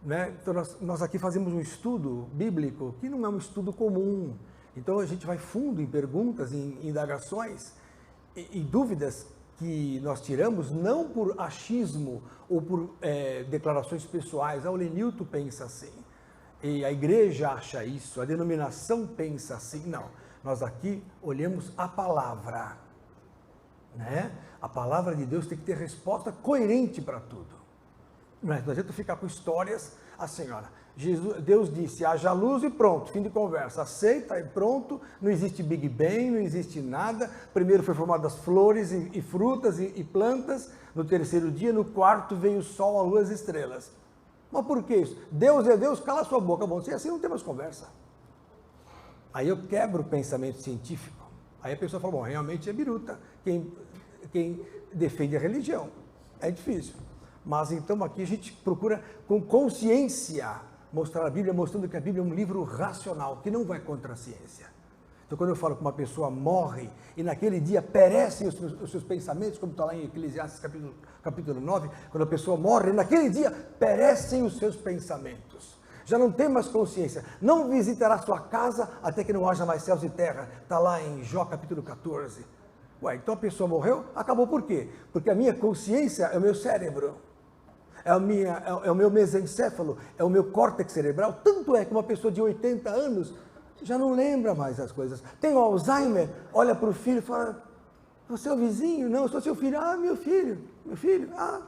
né? Então nós aqui fazemos um estudo bíblico que não é um estudo comum. Então a gente vai fundo em perguntas, em indagações e dúvidas que nós tiramos não por achismo ou por declarações pessoais. O Lenilton pensa assim, e a igreja acha isso, a denominação pensa assim. Não, nós aqui olhamos a palavra, né? A palavra de Deus tem que ter resposta coerente para tudo. Não adianta ficar com histórias assim, olha, Deus disse, haja luz e pronto, fim de conversa, aceita e pronto, não existe Big Bang, não existe nada, primeiro foi formado as flores e frutas e plantas, no terceiro dia, no quarto veio o sol, a lua e as estrelas. Mas por que isso? Deus é Deus, cala sua boca, bom, se assim não tem mais conversa. Aí eu quebro o pensamento científico, aí a pessoa fala, bom, realmente é biruta, quem defende a religião, é difícil. Mas então aqui a gente procura com consciência mostrar a Bíblia, mostrando que a Bíblia é um livro racional, que não vai contra a ciência. Então quando eu falo que uma pessoa morre e naquele dia perecem os seus pensamentos, como está lá em Eclesiastes capítulo 9, quando a pessoa morre, naquele dia perecem os seus pensamentos. Já não tem mais consciência, não visitará sua casa até que não haja mais céus e terra, está lá em Jó capítulo 14. Ué, então a pessoa morreu, acabou por quê? Porque a minha consciência é o meu cérebro. É o meu mesencéfalo, é o meu córtex cerebral. Tanto é que uma pessoa de 80 anos já não lembra mais as coisas. Tem o Alzheimer, olha para o filho e fala, você é o vizinho? Não, eu sou seu filho. Ah, meu filho. Ah.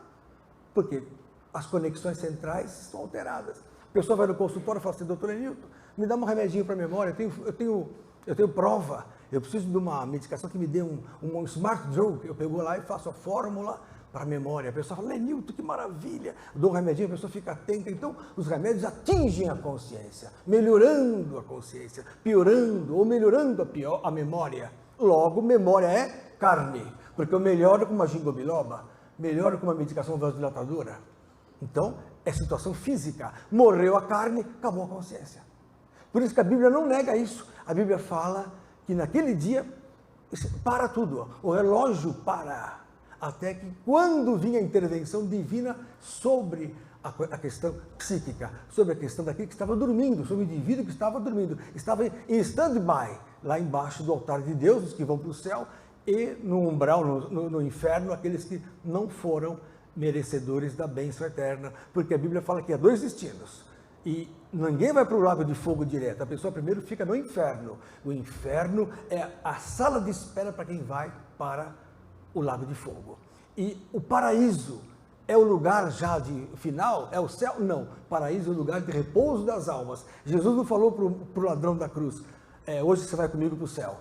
Por quê? As conexões centrais estão alteradas. A pessoa vai no consultório e fala assim, doutor Lenilton, me dá um remedinho para a memória, eu tenho prova, eu preciso de uma medicação que me dê um smart drug. Eu pego lá e faço a fórmula para a memória. A pessoa fala, Lenilton, que maravilha. Eu dou um remedinho, a pessoa fica atenta. Então, os remédios atingem a consciência, melhorando a consciência, piorando ou melhorando a memória. Logo, memória é carne, porque eu melhoro com uma ginkgo biloba, melhoro com uma medicação vasodilatadora. Então, é situação física. Morreu a carne, acabou a consciência. Por isso que a Bíblia não nega isso. A Bíblia fala que naquele dia, para tudo, o relógio para. Até que quando vinha a intervenção divina sobre a questão psíquica, sobre a questão daquele que estava dormindo, sobre o indivíduo que estava dormindo, estava em stand-by, lá embaixo do altar de Deus, os que vão para o céu, e no umbral, no inferno, aqueles que não foram merecedores da bênção eterna, porque a Bíblia fala que há dois destinos, e ninguém vai para o lago de fogo direto, a pessoa primeiro fica no inferno. O inferno é a sala de espera para quem vai para o lago de fogo. E o paraíso é o lugar já de final? É o céu? Não. Paraíso é o lugar de repouso das almas. Jesus não falou para o ladrão da cruz, hoje você vai comigo para o céu.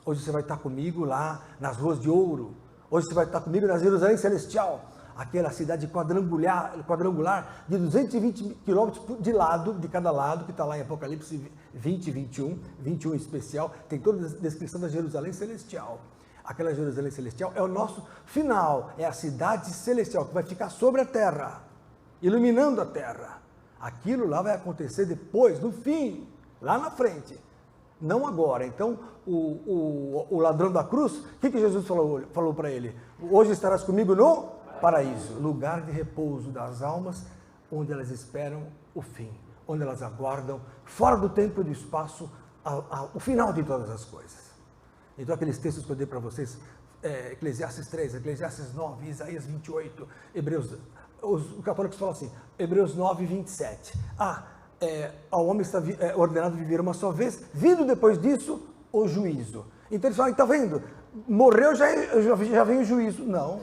Hoje você vai estar comigo lá nas ruas de ouro. Hoje você vai estar comigo na Jerusalém Celestial. Aquela cidade quadrangular de 220 quilômetros de cada lado, que está lá em Apocalipse 20 e 21, 21 em especial, tem toda a descrição da Jerusalém Celestial. Aquela Jerusalém Celestial é o nosso final, é a cidade celestial que vai ficar sobre a terra, iluminando a terra. Aquilo lá vai acontecer depois, no fim, lá na frente, não agora. Então, o ladrão da cruz, o que Jesus falou para ele? Hoje estarás comigo no paraíso, lugar de repouso das almas, onde elas esperam o fim, onde elas aguardam, fora do tempo e do espaço, o final de todas as coisas. Então, aqueles textos que eu dei para vocês, Eclesiastes 3, Eclesiastes 9, Isaías 28, Hebreus, os católicos falam assim, Hebreus 9, 27. Ao homem está ordenado viver uma só vez, vindo depois disso o juízo. Então eles falam, está vendo? Morreu, já vem o juízo. Não.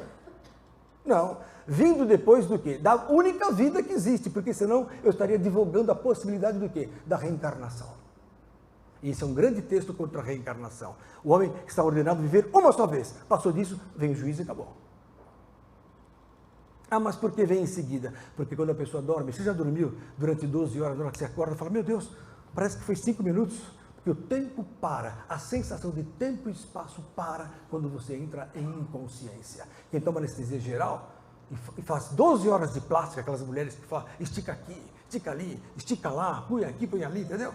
Vindo depois do quê? Da única vida que existe, porque senão eu estaria divulgando a possibilidade do quê? Da reencarnação. Isso é um grande texto contra a reencarnação. O homem está ordenado viver uma só vez. Passou disso, vem o juízo e acabou. Mas por que vem em seguida? Porque quando a pessoa dorme, você já dormiu durante 12 horas, na hora que você acorda, fala, meu Deus, parece que foi 5 minutos. Porque o tempo para, a sensação de tempo e espaço para quando você entra em inconsciência. Quem toma anestesia geral e faz 12 horas de plástica, aquelas mulheres que falam, estica aqui, estica ali, estica lá, põe aqui, põe ali, entendeu?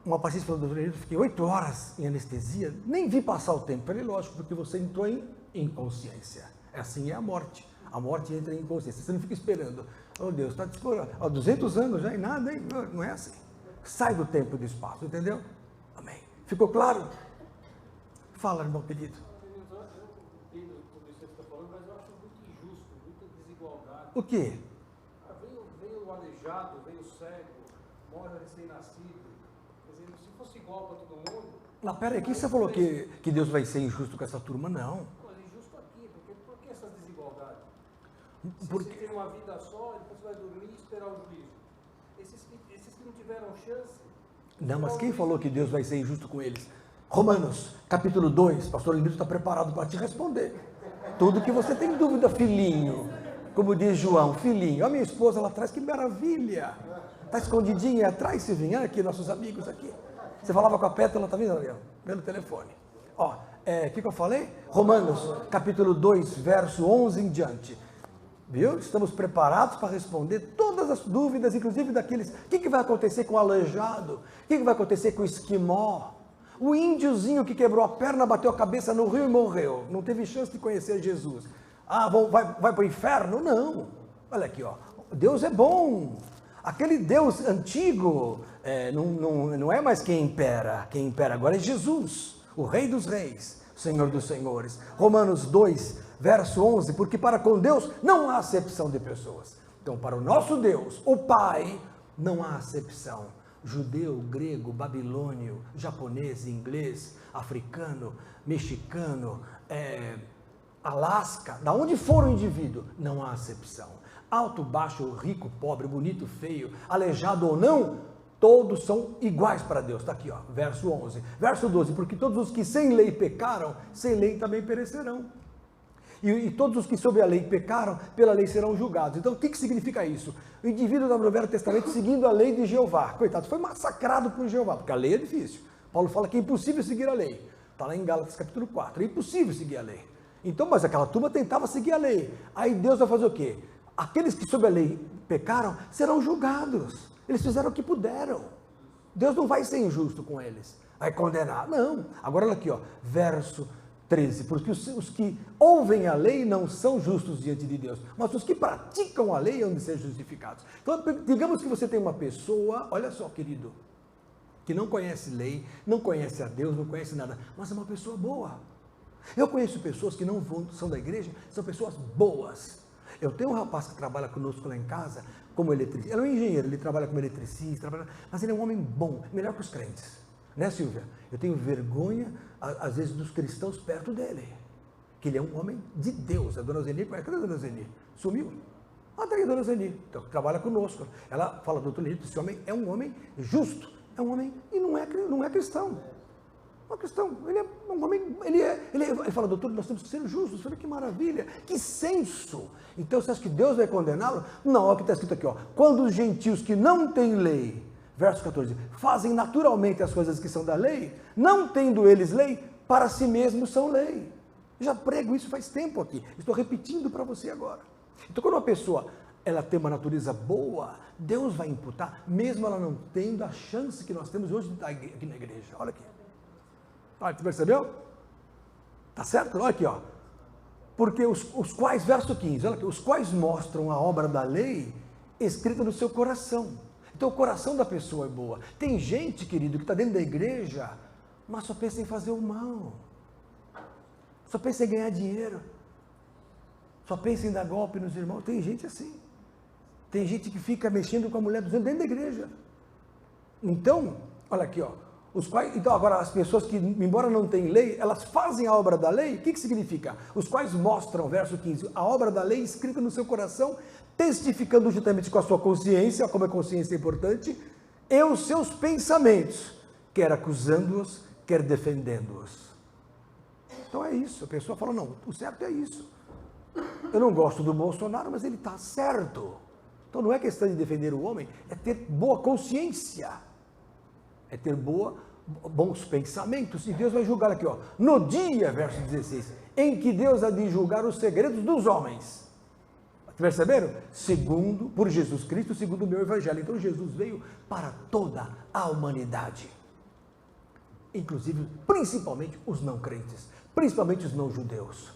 Uma paciente falou, doutor Lenilton, fiquei 8 horas em anestesia, nem vi passar o tempo. Falei, lógico, porque você entrou em inconsciência. Assim é a morte. a morte entra em inconsciência. Você não fica esperando, oh Deus, está te explorando, 200 anos já e nada, hein? Não é assim. Sai do tempo e do espaço, entendeu? Amém. Ficou claro? Fala, irmão querido. Eu entendo tudo isso que você está falando, mas eu acho muito injusto, muita desigualdade. O quê? Vem o aleijado, vem o cego, morre o recém-nascido. Quer dizer, se fosse igual para todo mundo... Não, peraí, quem você falou que Deus vai ser injusto com essa turma? Não. Mas injusto aqui, porque por que essas desigualdades? Se Porque... você tem uma vida só, depois você vai dormir e esperar o juízo. Esses que não tiveram chance... Não, mas quem falou que Deus vai ser injusto com eles? Romanos, capítulo 2, pastor Emílio está preparado para te responder. Tudo que você tem dúvida, filhinho. Como diz João, filhinho. A minha esposa lá atrás, que maravilha. Está escondidinha atrás, se vinha aqui, nossos amigos aqui. Você falava com a Petra, ela está vindo ali, ó, pelo telefone. Ó, o que eu falei? Romanos, capítulo 2, verso 11 em diante. Viu? Estamos preparados para responder todas as dúvidas, inclusive daqueles... O que vai acontecer com o aleijado? O que vai acontecer com o esquimó? O índiozinho que quebrou a perna, bateu a cabeça no rio e morreu. Não teve chance de conhecer Jesus. Ah, vai para o inferno? Não. Olha aqui, ó. Deus é bom. Aquele Deus antigo não é mais quem impera. Quem impera agora é Jesus, o Rei dos Reis, Senhor dos Senhores. Romanos 2, verso 11. Porque para com Deus não há acepção de pessoas. Então, para o nosso Deus, o Pai, não há acepção. Judeu, grego, babilônio, japonês, inglês, africano, mexicano, Alasca, da onde for o indivíduo, não há acepção. Alto, baixo, rico, pobre, bonito, feio, aleijado ou não, todos são iguais para Deus. Está aqui, ó, verso 11. Verso 12, porque todos os que sem lei pecaram, sem lei também perecerão. E todos os que sob a lei pecaram, pela lei serão julgados. Então, o que significa isso? O indivíduo está no Velho Testamento seguindo a lei de Jeová. Coitado, foi massacrado por Jeová, porque a lei é difícil. Paulo fala que é impossível seguir a lei. Está lá em Gálatas capítulo 4. É impossível seguir a lei. Então, mas aquela turma tentava seguir a lei. Aí Deus vai fazer o quê? Aqueles que sob a lei pecaram serão julgados. Eles fizeram o que puderam. Deus não vai ser injusto com eles. Vai condenar. Não. Agora olha aqui, ó, verso 13, porque os que ouvem a lei não são justos diante de Deus, mas os que praticam a lei hão de ser justificados. Então, digamos que você tem uma pessoa, olha só, querido, que não conhece lei, não conhece a Deus, não conhece nada, mas é uma pessoa boa. Eu conheço pessoas que não são da igreja, são pessoas boas. Eu tenho um rapaz que trabalha conosco lá em casa, como eletricista, ele é um engenheiro, ele trabalha como eletricista, mas ele é um homem bom, melhor que os crentes. Né, Silvia? Eu tenho vergonha, às vezes, dos cristãos perto dele. Que ele é um homem de Deus. A dona Zeni, cadê a dona Zeni? Sumiu? Ah, tá aí a dona Zeni, então, trabalha conosco. Ela fala, doutor Lenito, esse homem é um homem justo. É um homem, e não é cristão. Não é cristão. Ele é um homem, ele fala, doutor, nós temos que ser justos. Olha que maravilha, que senso. Então, você acha que Deus vai condená-lo? Não, olha o que está escrito aqui, ó. Quando os gentios que não têm lei, verso 14, fazem naturalmente as coisas que são da lei, não tendo eles lei, para si mesmos são lei. Eu já prego isso faz tempo aqui, estou repetindo para você agora. Então, quando uma pessoa ela tem uma natureza boa, Deus vai imputar, mesmo ela não tendo a chance que nós temos hoje de estar aqui na igreja. Olha aqui. Olha, você percebeu? Tá certo? Olha aqui, ó. Porque os quais, verso 15, olha aqui, os quais mostram a obra da lei escrita no seu coração. Então o coração da pessoa é boa. Tem gente, querido, que está dentro da igreja, mas só pensa em fazer o mal. Só pensa em ganhar dinheiro. Só pensa em dar golpe nos irmãos. Tem gente assim. Tem gente que fica mexendo com a mulher dos outros dentro da igreja. Então, olha aqui, ó. Então agora as pessoas que, embora não tenham lei, elas fazem a obra da lei. O que significa? Os quais mostram, verso 15, a obra da lei escrita no seu coração, testificando juntamente com a sua consciência, como a consciência é importante, e os seus pensamentos, quer acusando-os, quer defendendo-os. Então é isso, a pessoa fala, não, o certo é isso. Eu não gosto do Bolsonaro, mas ele está certo. Então não é questão de defender o homem, é ter boa consciência, é ter bons pensamentos, e Deus vai julgar aqui, ó, no dia, verso 16, em que Deus há de julgar os segredos dos homens. Perceberam? Por Jesus Cristo, segundo o meu evangelho. Então Jesus veio para toda a humanidade. Inclusive, principalmente os não crentes. Principalmente os não judeus.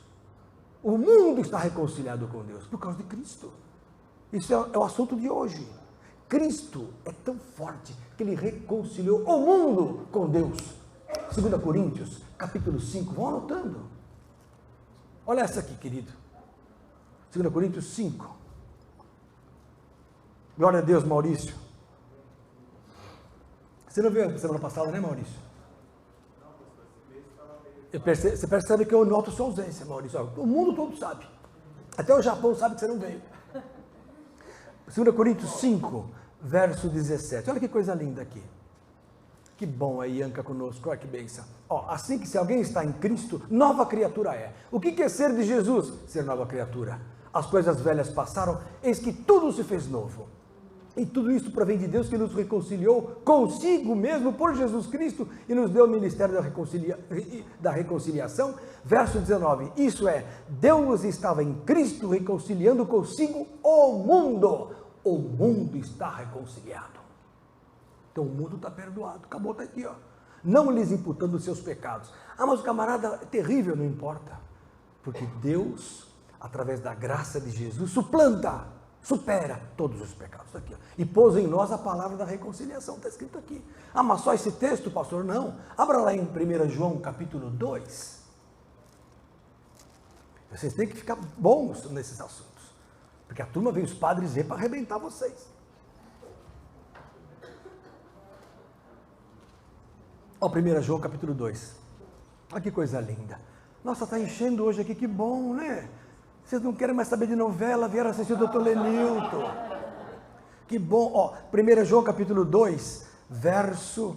O mundo está reconciliado com Deus por causa de Cristo. Isso é o assunto de hoje. Cristo é tão forte que ele reconciliou o mundo com Deus. 2 Coríntios, capítulo 5, vão anotando. Olha essa aqui, querido. 2 Coríntios 5. Glória a Deus, Maurício. Você não viu semana passada, né, Maurício? Você percebe que eu noto sua ausência, Maurício. O mundo todo sabe. Até o Japão sabe que você não veio. 2 Coríntios 5, verso 17. Olha que coisa linda aqui. Que bom aí, Ianca, conosco. Olha que bênção. Assim que se alguém está em Cristo, nova criatura é. O que é ser de Jesus? Ser nova criatura. As coisas velhas passaram, eis que tudo se fez novo. E tudo isso provém de Deus, que nos reconciliou consigo mesmo por Jesus Cristo e nos deu o ministério da reconciliação. Verso 19, isso é, Deus estava em Cristo reconciliando consigo o mundo. O mundo está reconciliado. Então o mundo está perdoado, acabou, está aqui, ó. Não lhes imputando os seus pecados. Mas o camarada é terrível, não importa. Porque Deus, através da graça de Jesus, supera todos os pecados. Aqui, ó, e pôs em nós a palavra da reconciliação, está escrito aqui. Mas só esse texto, pastor? Não. Abra lá em 1 João capítulo 2. Vocês têm que ficar bons nesses assuntos, porque a turma vem os padres ver para arrebentar vocês. 1 João capítulo 2. Olha que coisa linda. Nossa, está enchendo hoje aqui, que bom, né? Vocês não querem mais saber de novela, vieram assistir o Dr. Lenilton. Que bom. 1 João capítulo 2, verso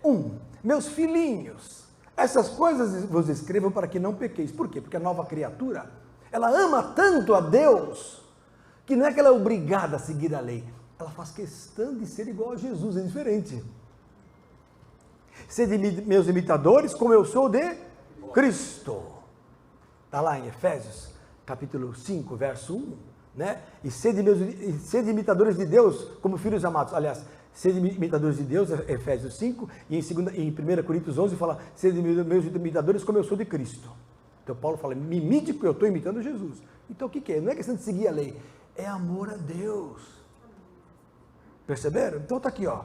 1. Meus filhinhos, essas coisas vos escrevo para que não pequeis. Por quê? Porque a nova criatura, ela ama tanto a Deus, que não é que ela é obrigada a seguir a lei. Ela faz questão de ser igual a Jesus, é diferente. Sede meus imitadores, como eu sou de Cristo. Está lá em Efésios capítulo 5, verso 1, né? E sede imitadores de Deus como filhos amados. Aliás, sede imitadores de Deus, Efésios 5, e em 1 Coríntios 11 fala, sede meus imitadores como eu sou de Cristo. Então Paulo fala, me imite porque eu estou imitando Jesus. Então o que é? Não é questão de seguir a lei, é amor a Deus. Perceberam? Então está aqui, ó.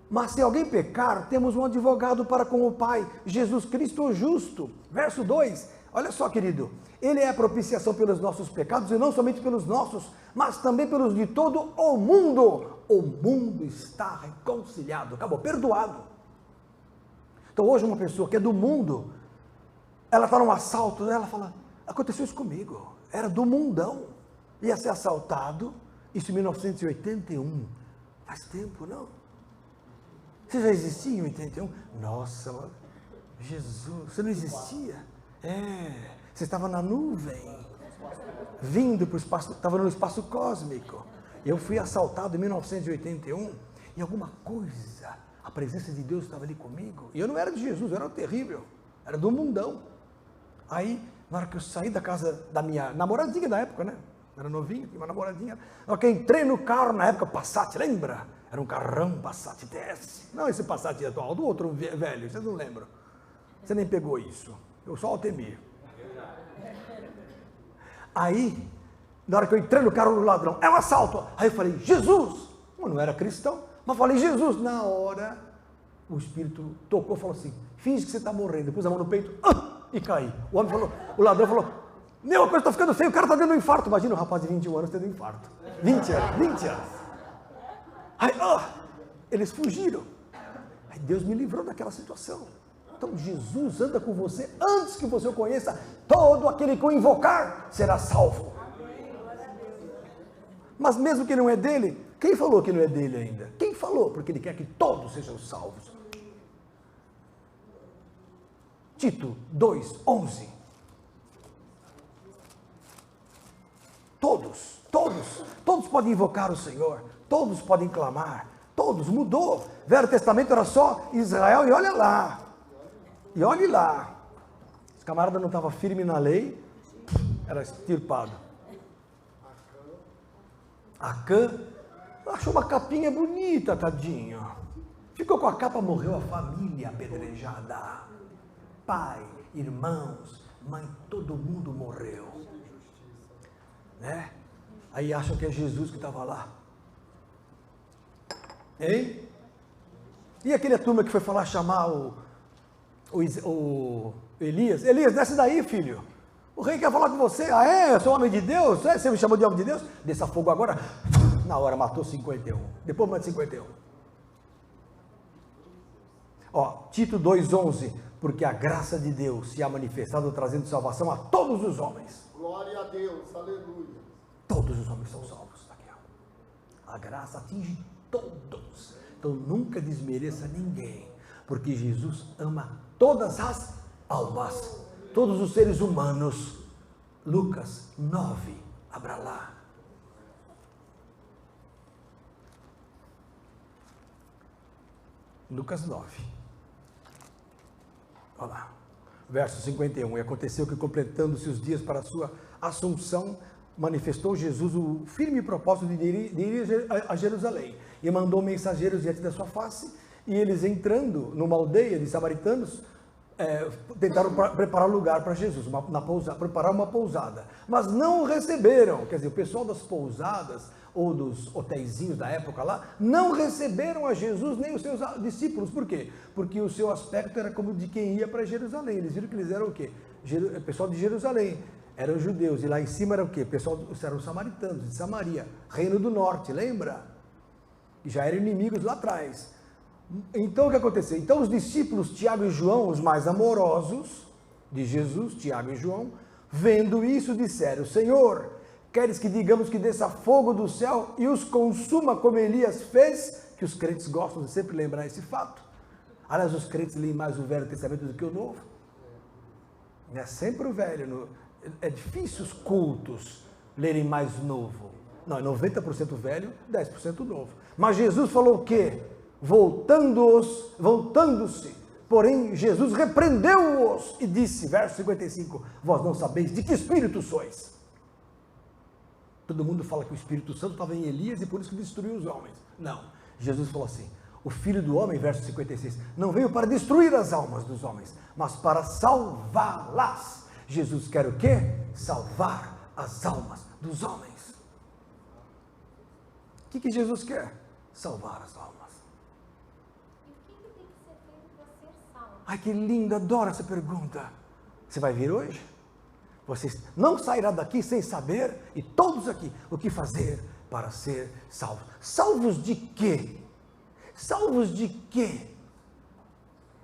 Mas se alguém pecar, temos um advogado para com o Pai, Jesus Cristo o justo. Verso 2, olha só, querido, ele é a propiciação pelos nossos pecados, e não somente pelos nossos, mas também pelos de todo o mundo. O mundo está reconciliado, acabou, perdoado. Então hoje uma pessoa que é do mundo, ela está num assalto, ela fala, aconteceu isso comigo, era do mundão, ia ser assaltado, isso em 1981, faz tempo, não? Você já existia em 81? Nossa, Jesus, você não existia? Você estava na nuvem, vindo para o espaço, estava no espaço cósmico. Eu fui assaltado em 1981 e alguma coisa, a presença de Deus estava ali comigo. E eu não era de Jesus, eu era terrível, era do mundão. Aí, na hora que eu saí da casa da minha namoradinha da época, né? Era novinho, tinha uma namoradinha. Na hora que eu entrei no carro, na época, Passat, lembra? Era um carrão Passat TS. Não esse Passat atual, do outro velho, vocês não lembram. Você nem pegou isso. Eu só Altemir. Aí, na hora que eu entrei no carro do ladrão, é um assalto. Aí eu falei, Jesus! Eu não era cristão, mas falei, Jesus! Na hora, o Espírito tocou e falou assim, finge que você está morrendo. Eu pus a mão no peito e caí. O homem falou, o ladrão falou, meu, a coisa está ficando feia, o cara está tendo um infarto. Imagina um rapaz de 21 anos tendo um infarto. 20 anos. Aí, eles fugiram. Aí Deus me livrou daquela situação. Então Jesus anda com você antes que você o conheça. Todo aquele que o invocar será salvo. Mas mesmo que não é dele, quem falou que não é dele ainda? Quem falou? Porque ele quer que todos sejam salvos. Tito 2:11. Todos podem invocar o Senhor, todos podem clamar, todos, mudou. Velho Testamento era só Israel e olha lá, esse camarada não estava firme na lei, era extirpado. Acã achou uma capinha bonita, tadinho, ficou com a capa, morreu a família apedrejada, pai, irmãos, mas todo mundo morreu. Né? Aí acham que é Jesus que estava lá. Hein? E aquele turma que foi falar, chamar o Elias? Elias, desce daí, filho. O rei quer falar com você. Ah, é? Eu sou homem de Deus? É? Você me chamou de homem de Deus? Desça fogo agora. Na hora matou 51. Depois mais 51. Ó, Tito 2,11. Porque a graça de Deus se há manifestado trazendo salvação a todos os homens. Glória a Deus, aleluia. Todos os homens são salvos. Aqui, ó. A graça atinge todos. Então nunca desmereça ninguém. Porque Jesus ama todas as almas. Todos os seres humanos. Lucas 9. Abra lá. Lucas 9. Olha lá. Verso 51. E aconteceu que, completando-se os dias para a sua assunção, manifestou Jesus o firme propósito de ir a Jerusalém. E mandou mensageiros diante da sua face. E eles, entrando numa aldeia de samaritanos, tentaram preparar lugar para Jesus, preparar uma pousada, mas não o receberam. Quer dizer, o pessoal das pousadas ou dos hotéisinhos da época lá, não receberam a Jesus nem os seus discípulos. Por quê? Porque o seu aspecto era como de quem ia para Jerusalém. Eles viram que eles eram o quê? Pessoal de Jerusalém, eram judeus, e lá em cima era o quê? Pessoal, eram samaritanos, de Samaria, Reino do Norte, lembra? E já eram inimigos lá atrás. Então o que aconteceu? Então os discípulos Tiago e João, os mais amorosos de Jesus, Tiago e João, vendo isso, disseram: Senhor, queres que digamos que desça fogo do céu e os consuma como Elias fez? Que os crentes gostam de sempre lembrar esse fato. Aliás, os crentes leem mais o Velho Testamento do que o Novo. É sempre o Velho. É difícil os cultos lerem mais Novo. Não, é 90% Velho, 10% Novo. Mas Jesus falou o quê? Voltando-se, porém Jesus repreendeu-os e disse, verso 55, vós não sabeis de que espírito sois. Todo mundo fala que o Espírito Santo estava em Elias e por isso que destruiu os homens. Não, Jesus falou assim, o Filho do Homem, verso 56, não veio para destruir as almas dos homens, mas para salvá-las. Jesus quer o quê? Salvar as almas dos homens. O que Jesus quer? Salvar as almas. Ai, que lindo, adoro essa pergunta. Você vai vir hoje? Você não sairá daqui sem saber, e todos aqui, o que fazer para ser salvos. Salvos de quê? Salvos de quê?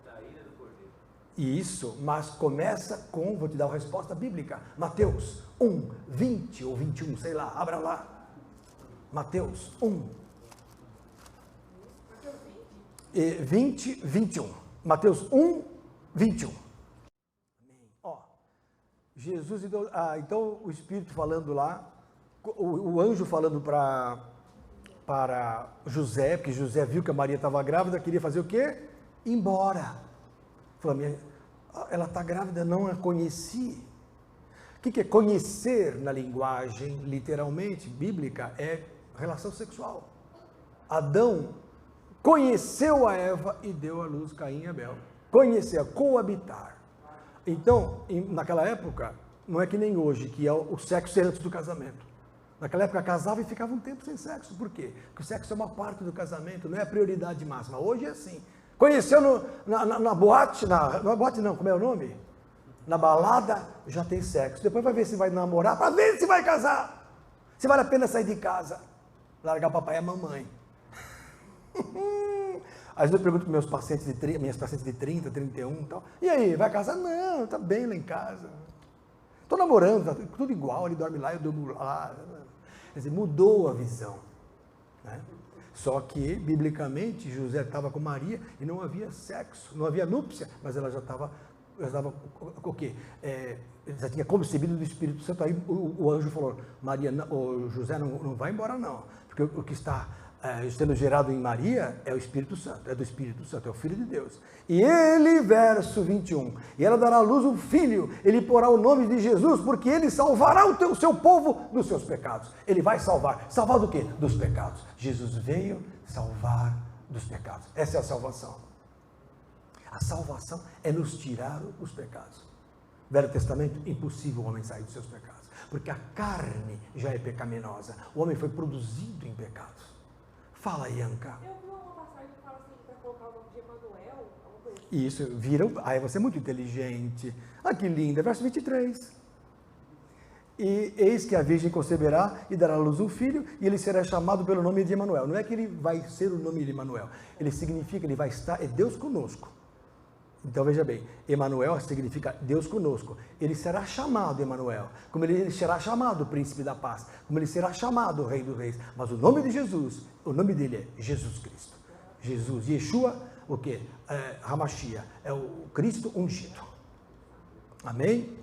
Da ira do cordeiro. Isso, mas começa com, vou te dar uma resposta bíblica, Mateus 1, 20 ou 21, sei lá, abra lá. Mateus 1, 20, 21. Mateus 1, 21. Ó, Jesus, então o Espírito falando lá, o anjo falando para José, porque José viu que a Maria estava grávida, queria fazer o quê? Ir embora. Falou, ela está grávida, não a conheci. O que é conhecer na linguagem, literalmente, bíblica, é relação sexual. Adão conheceu a Eva e deu à luz Caim e Abel. Conhecer, coabitar. Então, naquela época, não é que nem hoje, que é o sexo antes do casamento. Naquela época casava e ficava um tempo sem sexo. Por quê? Porque o sexo é uma parte do casamento, não é a prioridade máxima. Hoje é assim. Conheceu na boate, na boate não, como é o nome? Na balada, já tem sexo. Depois vai ver se vai namorar, para ver se vai casar. Se vale a pena sair de casa. Largar papai e a mamãe. Às vezes eu pergunto para minhas pacientes de 30, 31 e tal, e aí, vai casar? Não, tá bem lá em casa. Estou namorando, tá tudo igual, ele dorme lá, eu durmo lá. Quer dizer, mudou a visão. Né? Só que, biblicamente, José estava com Maria e não havia sexo, não havia núpcia, mas ela já estava o quê? Já tinha concebido do Espírito Santo. Aí o anjo falou, Maria, José não vai embora não, porque o que está sendo gerado em Maria é o Espírito Santo, é do Espírito Santo, é o Filho de Deus. E ele, verso 21, e ela dará à luz um filho, ele porá o nome de Jesus, porque ele salvará o seu povo dos seus pecados. Ele vai salvar. Salvar do quê? Dos pecados. Jesus veio salvar dos pecados. Essa é a salvação. A salvação é nos tirar os pecados. Velho Testamento, impossível o homem sair dos seus pecados, porque a carne já é pecaminosa. O homem foi produzido em pecados. Fala, Ianca. Eu vi uma passagem que fala assim, para colocar o nome de Emanuel, alguma coisa assim. Isso, viram? Aí você é muito inteligente. Ah, que linda. Verso 23. E eis que a virgem conceberá e dará à luz um filho, e ele será chamado pelo nome de Emanuel. Não é que ele vai ser o nome de Emanuel. Ele significa, ele vai estar, é Deus conosco. Então veja bem, Emanuel significa Deus conosco. Ele será chamado Emanuel, como ele será chamado Príncipe da Paz, como ele será chamado Rei dos Reis. Mas o nome de Jesus, o nome dele é Jesus Cristo. Jesus, Yeshua, o quê? Hamashia, é o Cristo ungido. Amém?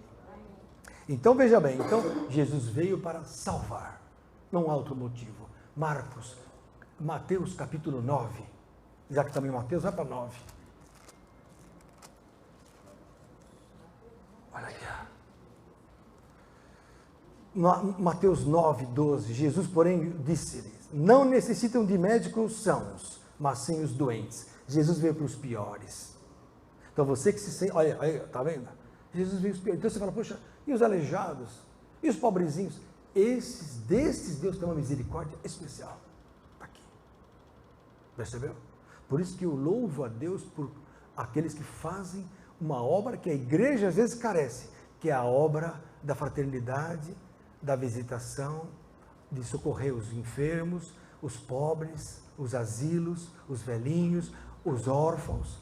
Então veja bem, então Jesus veio para salvar, não há outro motivo. Mateus capítulo 9, já que também Mateus, vai para 9. Olha aqui. Mateus 9, 12. Jesus, porém, disse-lhes: não necessitam de médicos sãos, mas sim os doentes. Jesus veio para os piores. Então você que se sente, olha, tá vendo? Jesus veio para os piores. Então você fala, poxa, e os aleijados? E os pobrezinhos? Destes Deus tem uma misericórdia especial. Está aqui. Percebeu? Por isso que eu louvo a Deus por aqueles que fazem uma obra que a igreja às vezes carece, que é a obra da fraternidade, da visitação, de socorrer os enfermos, os pobres, os asilos, os velhinhos, os órfãos.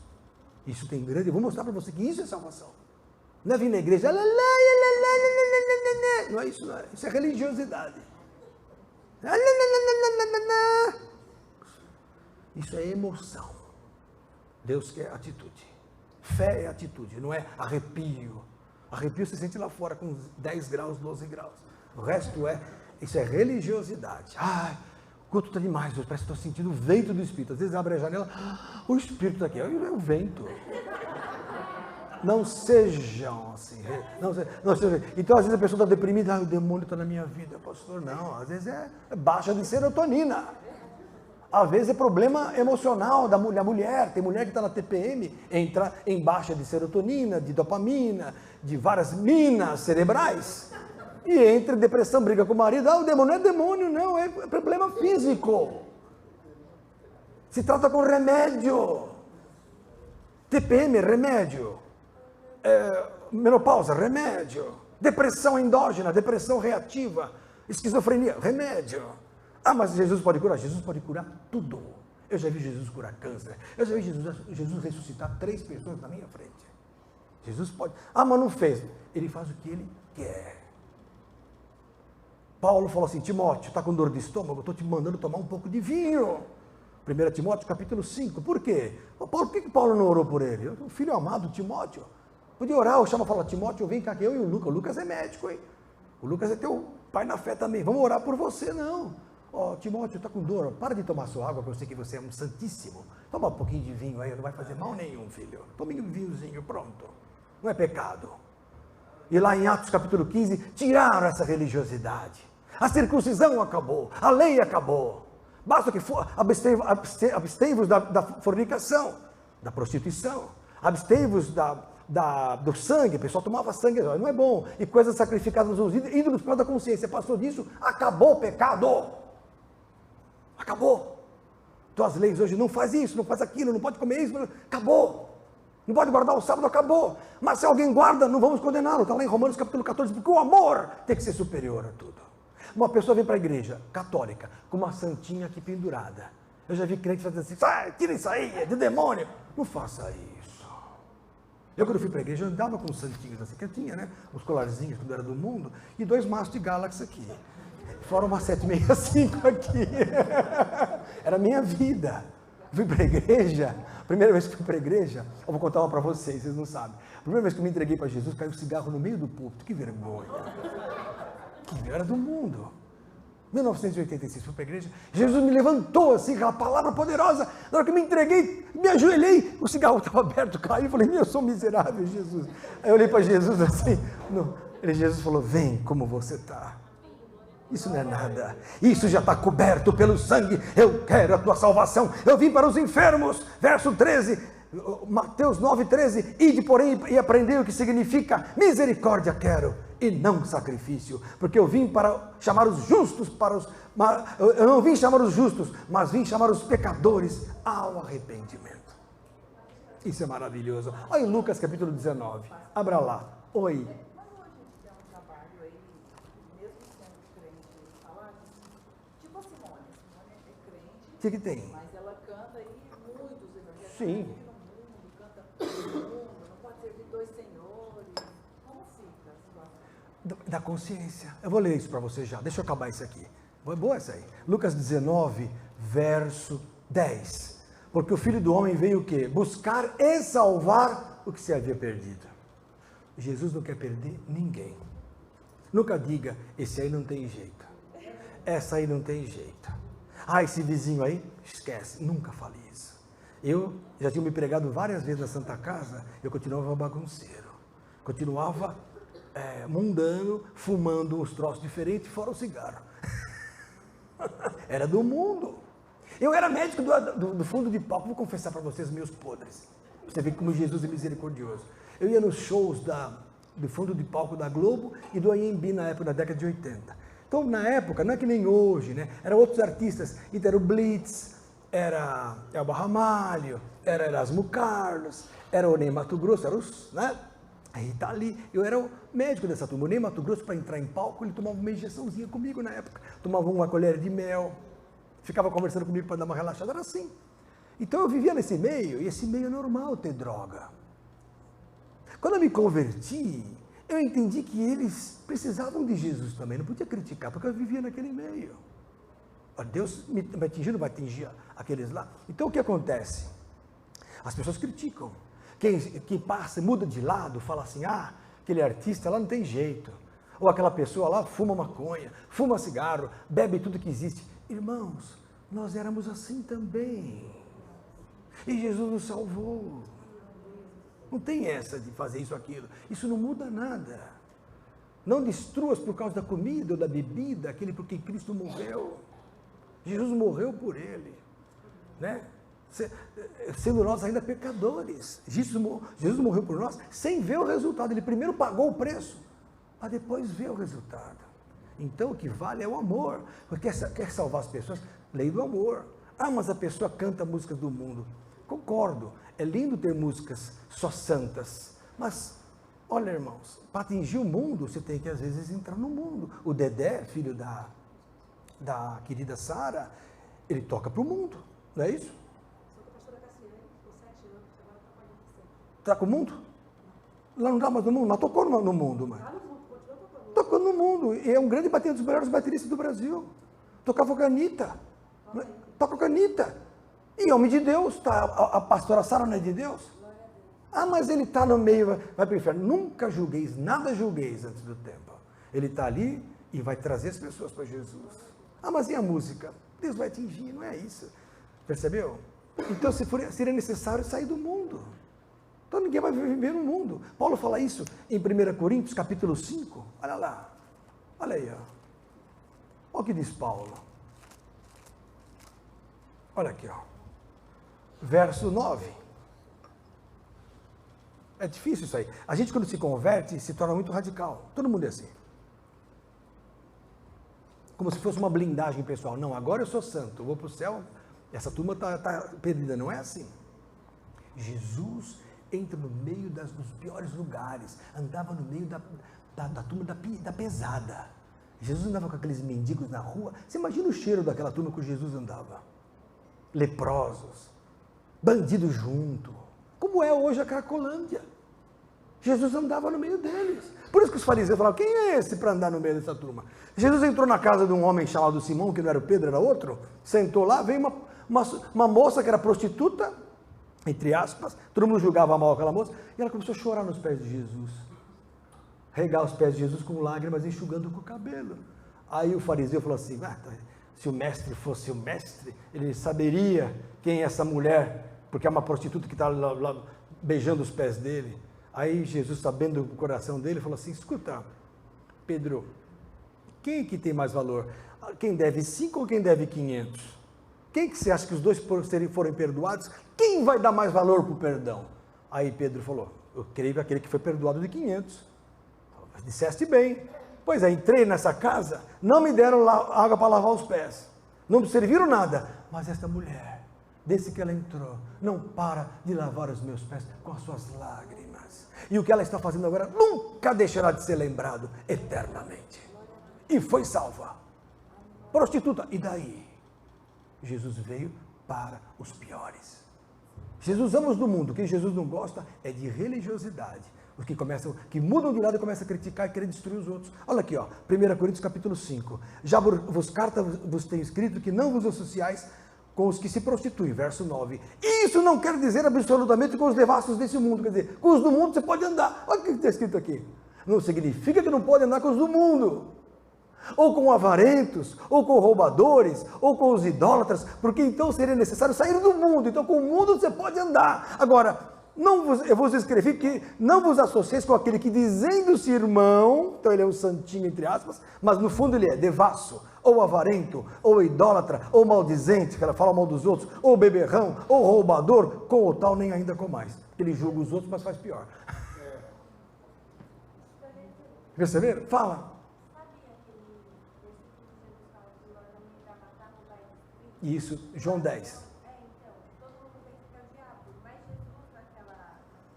Isso tem grande... Eu vou mostrar para você que isso é salvação. Não é vir na igreja... Não é isso, não é. Isso é religiosidade. Isso é emoção. Deus quer atitude. Fé é atitude, não é arrepio. Arrepio você sente lá fora com 10 graus, 12 graus. O resto isso é religiosidade. Ai, o culto está demais, parece que estou sentindo o vento do Espírito. Às vezes abre a janela, o Espírito está aqui, é o vento. Não sejam assim. Não sejam. Então, às vezes a pessoa está deprimida, o demônio está na minha vida, pastor. Não, às vezes é baixa de serotonina. Às vezes é problema emocional da mulher. Tem mulher que está na TPM, entra em baixa de serotonina, de dopamina, de várias minas cerebrais. E entra em depressão, briga com o marido. O demônio não é demônio, não, é problema físico. Se trata com remédio. TPM, remédio. Menopausa, remédio. Depressão endógena, depressão reativa. Esquizofrenia, remédio. Ah, mas Jesus pode curar? Jesus pode curar tudo. Eu já vi Jesus curar câncer. Eu já vi Jesus ressuscitar 3 pessoas na minha frente. Jesus pode. Ah, mas não fez. Ele faz o que ele quer. Paulo falou assim, Timóteo, está com dor de estômago? Estou te mandando tomar um pouco de vinho. 1 Timóteo capítulo 5. Por quê? Por que Paulo não orou por ele? O filho amado Timóteo. Podia orar, eu chamo e falo, Timóteo, vem cá que eu e o Lucas. O Lucas é médico, hein? O Lucas é teu pai na fé também. Vamos orar por você, não. Timóteo, está com dor, para de tomar sua água, porque eu sei que você é um santíssimo. Toma um pouquinho de vinho aí, não vai fazer mal nenhum, filho. Tome um vinhozinho, pronto. Não é pecado. E lá em Atos capítulo 15, tiraram essa religiosidade. A circuncisão acabou, a lei acabou. Basta que abstei-vos da fornicação, da prostituição. Abstei-vos do sangue, o pessoal tomava sangue, não é bom. E coisas sacrificadas aos ídolos por causa da consciência. Passou disso, acabou o pecado. Acabou. Então as leis hoje não faz isso, não faz aquilo, não pode comer isso, acabou. Não pode guardar o sábado, acabou. Mas se alguém guarda, não vamos condená-lo. Está lá em Romanos capítulo 14, porque o amor tem que ser superior a tudo. Uma pessoa vem para a igreja católica com uma santinha aqui pendurada. Eu já vi crente fazendo assim, sai, tira isso aí, é de demônio. Não faça isso. Eu quando fui para a igreja, eu andava com santinhos assim, que eu tinha, né? Os colarzinhos quando era do mundo, e 2 maços de Galaxy aqui. Fora uma 765 aqui. Era a minha vida. Fui para a igreja, primeira vez que fui para a igreja, eu vou contar uma para vocês não sabem. A primeira vez que eu me entreguei para Jesus, caiu um cigarro no meio do púlpito, que vergonha. Que era do mundo. 1986, fui para a igreja, Jesus me levantou assim, aquela palavra poderosa, na hora que eu me entreguei, me ajoelhei, o cigarro estava aberto, caiu, eu falei, eu sou miserável, Jesus. Aí eu olhei para Jesus assim, Jesus falou, vem como você está. Isso não é nada, isso já está coberto pelo sangue, eu quero a tua salvação, eu vim para os enfermos, verso 13, Mateus 9,13, ide porém e aprendei o que significa misericórdia quero e não sacrifício, porque eu vim para chamar os justos eu não vim chamar os justos, mas vim chamar os pecadores ao arrependimento. Isso é maravilhoso. Olha em Lucas capítulo 19, abra lá. Oi. Mas hoje tem um trabalho aí, mesmo sendo crente, falar tipo a Simone é crente. O que tem? Mas ela canta aí muitos evangelhos. Sim. Canta todo mundo, não pode servir dois senhores. Como fica a situação? Da consciência. Eu vou ler isso para você já. Deixa eu acabar isso aqui. É boa essa aí. Lucas 19, verso 10. Porque o Filho do Homem veio o quê? Buscar e salvar o que se havia perdido. Jesus não quer perder ninguém. Nunca diga, esse aí não tem jeito. Essa aí não tem jeito. Ah, esse vizinho aí, esquece. Nunca fale isso. Eu já tinha me pregado várias vezes na Santa Casa, eu continuava bagunceiro. Continuava mundano, fumando uns troços diferentes, fora o cigarro. Era do mundo. Eu era médico do fundo de palco, vou confessar para vocês meus podres. Você vê como Jesus é misericordioso. Eu ia nos shows do fundo de palco da Globo e do AMB na época, na década de 80. Então, na época, não é que nem hoje, né? Eram outros artistas. Então, era o Blitz, era Elba Ramalho, era Erasmo Carlos, era o Ney Matogrosso, era os, né? Aí tá ali, eu era o médico dessa turma. O Ney Matogrosso, para entrar em palco, ele tomava uma injeçãozinha comigo na época. Tomava uma colher de mel, ficava conversando comigo para dar uma relaxada, era assim. Então eu vivia nesse meio, e esse meio é normal ter droga. Quando eu me converti, eu entendi que eles precisavam de Jesus também, não podia criticar, porque eu vivia naquele meio. Deus me atingiu, não vai atingir aqueles lá. Então o que acontece? As pessoas criticam. Quem passa, muda de lado, fala assim, aquele artista lá não tem jeito. Ou aquela pessoa lá fuma maconha, fuma cigarro, bebe tudo que existe. Irmãos, nós éramos assim também. E Jesus nos salvou. Não tem essa de fazer isso, aquilo. Isso não muda nada. Não destruas por causa da comida ou da bebida, aquele por quem Cristo morreu. Jesus morreu por ele. Né? Sendo nós ainda pecadores. Jesus morreu por nós sem ver o resultado. Ele primeiro pagou o preço, para depois ver o resultado. Então o que vale é o amor. Porque quer salvar as pessoas, lei do amor. Mas a pessoa canta músicas do mundo. Concordo, é lindo ter músicas só santas. Mas, olha irmãos, para atingir o mundo, você tem que às vezes entrar no mundo. O Dedé, filho da querida Sara, ele toca para o mundo, não é isso? Está com o mundo? Lá não está mais no mundo, mas tocou no mundo. Mas. Tocou no mundo, e é um grande baterista, dos melhores bateristas do Brasil. Tocava com a Anitta. Toca com a Anitta. E homem de Deus, tá, a pastora Sara não é de Deus? Mas ele está no meio, vai para o inferno. Nunca julgueis, nada julgueis antes do tempo. Ele está ali e vai trazer as pessoas para Jesus. Mas e a música? Deus vai atingir, não é isso. Percebeu? Então seria necessário sair do mundo. Então ninguém vai viver no mundo. Paulo fala isso em 1 Coríntios capítulo 5. Olha lá. Olha aí. Olha o que diz Paulo. Olha aqui. Verso 9. É difícil isso aí. A gente quando se converte se torna muito radical. Todo mundo é assim. Como se fosse uma blindagem pessoal. Não, agora eu sou santo, eu vou para o céu. Essa turma está perdida. Não é assim. Jesus entra no meio dos piores lugares. Andava no meio da turma da pesada. Jesus andava com aqueles mendigos na rua. Você imagina o cheiro daquela turma que Jesus andava. Leprosos. Bandidos junto. Como é hoje a Cracolândia. Jesus andava no meio deles. Por isso que os fariseus falavam, quem é esse para andar no meio dessa turma? Jesus entrou na casa de um homem chamado Simão, que não era o Pedro, era outro, sentou lá, veio uma moça que era prostituta, entre aspas, todo mundo julgava mal aquela moça, e ela começou a chorar nos pés de Jesus. Regar os pés de Jesus com lágrimas, enxugando com o cabelo. Aí o fariseu falou assim, se o mestre fosse o mestre, ele saberia quem é essa mulher, porque é uma prostituta que está lá beijando os pés dele. Aí Jesus, sabendo o coração dele, falou assim, escuta, Pedro, quem que tem mais valor? Quem deve 5 ou quem deve 500? Quem que você acha que os dois forem perdoados? Quem vai dar mais valor para o perdão? Aí Pedro falou, eu creio que aquele que foi perdoado de 500. Mas disseste bem. Pois é, entrei nessa casa, não me deram água para lavar os pés. Não me serviram nada. Mas esta mulher, desde que ela entrou, não para de lavar os meus pés com as suas lágrimas. E o que ela está fazendo agora nunca deixará de ser lembrado eternamente. E foi salva. Prostituta. E daí? Jesus veio para os piores. Jesus ama os do mundo. Quem Jesus não gosta é de religiosidade. Os que mudam de lado e começam a criticar e querer destruir os outros. Olha aqui, ó, 1 Coríntios capítulo 5. Já vos carta vos tenho escrito que não vos associais com os que se prostituem. Verso 9. Isso não quer dizer absolutamente com os devassos desse mundo. Quer dizer, com os do mundo você pode andar. Olha o que está escrito aqui. Não significa que não pode andar com os do mundo. Ou com avarentos, ou com roubadores, ou com os idólatras, porque então seria necessário sair do mundo. Então com o mundo você pode andar. Agora, eu vos escrevi que não vos associeis com aquele que dizendo-se irmão, então ele é um santinho entre aspas, mas no fundo ele é devasso, ou avarento, ou idólatra, ou maldizente, que ela fala mal dos outros, ou beberrão, ou roubador, com o tal nem ainda com mais. Ele julga os outros, mas faz pior. Perceberam? Fala. Isso, João 10. Então, todo mundo pensa que é o diabo, mas Jesus,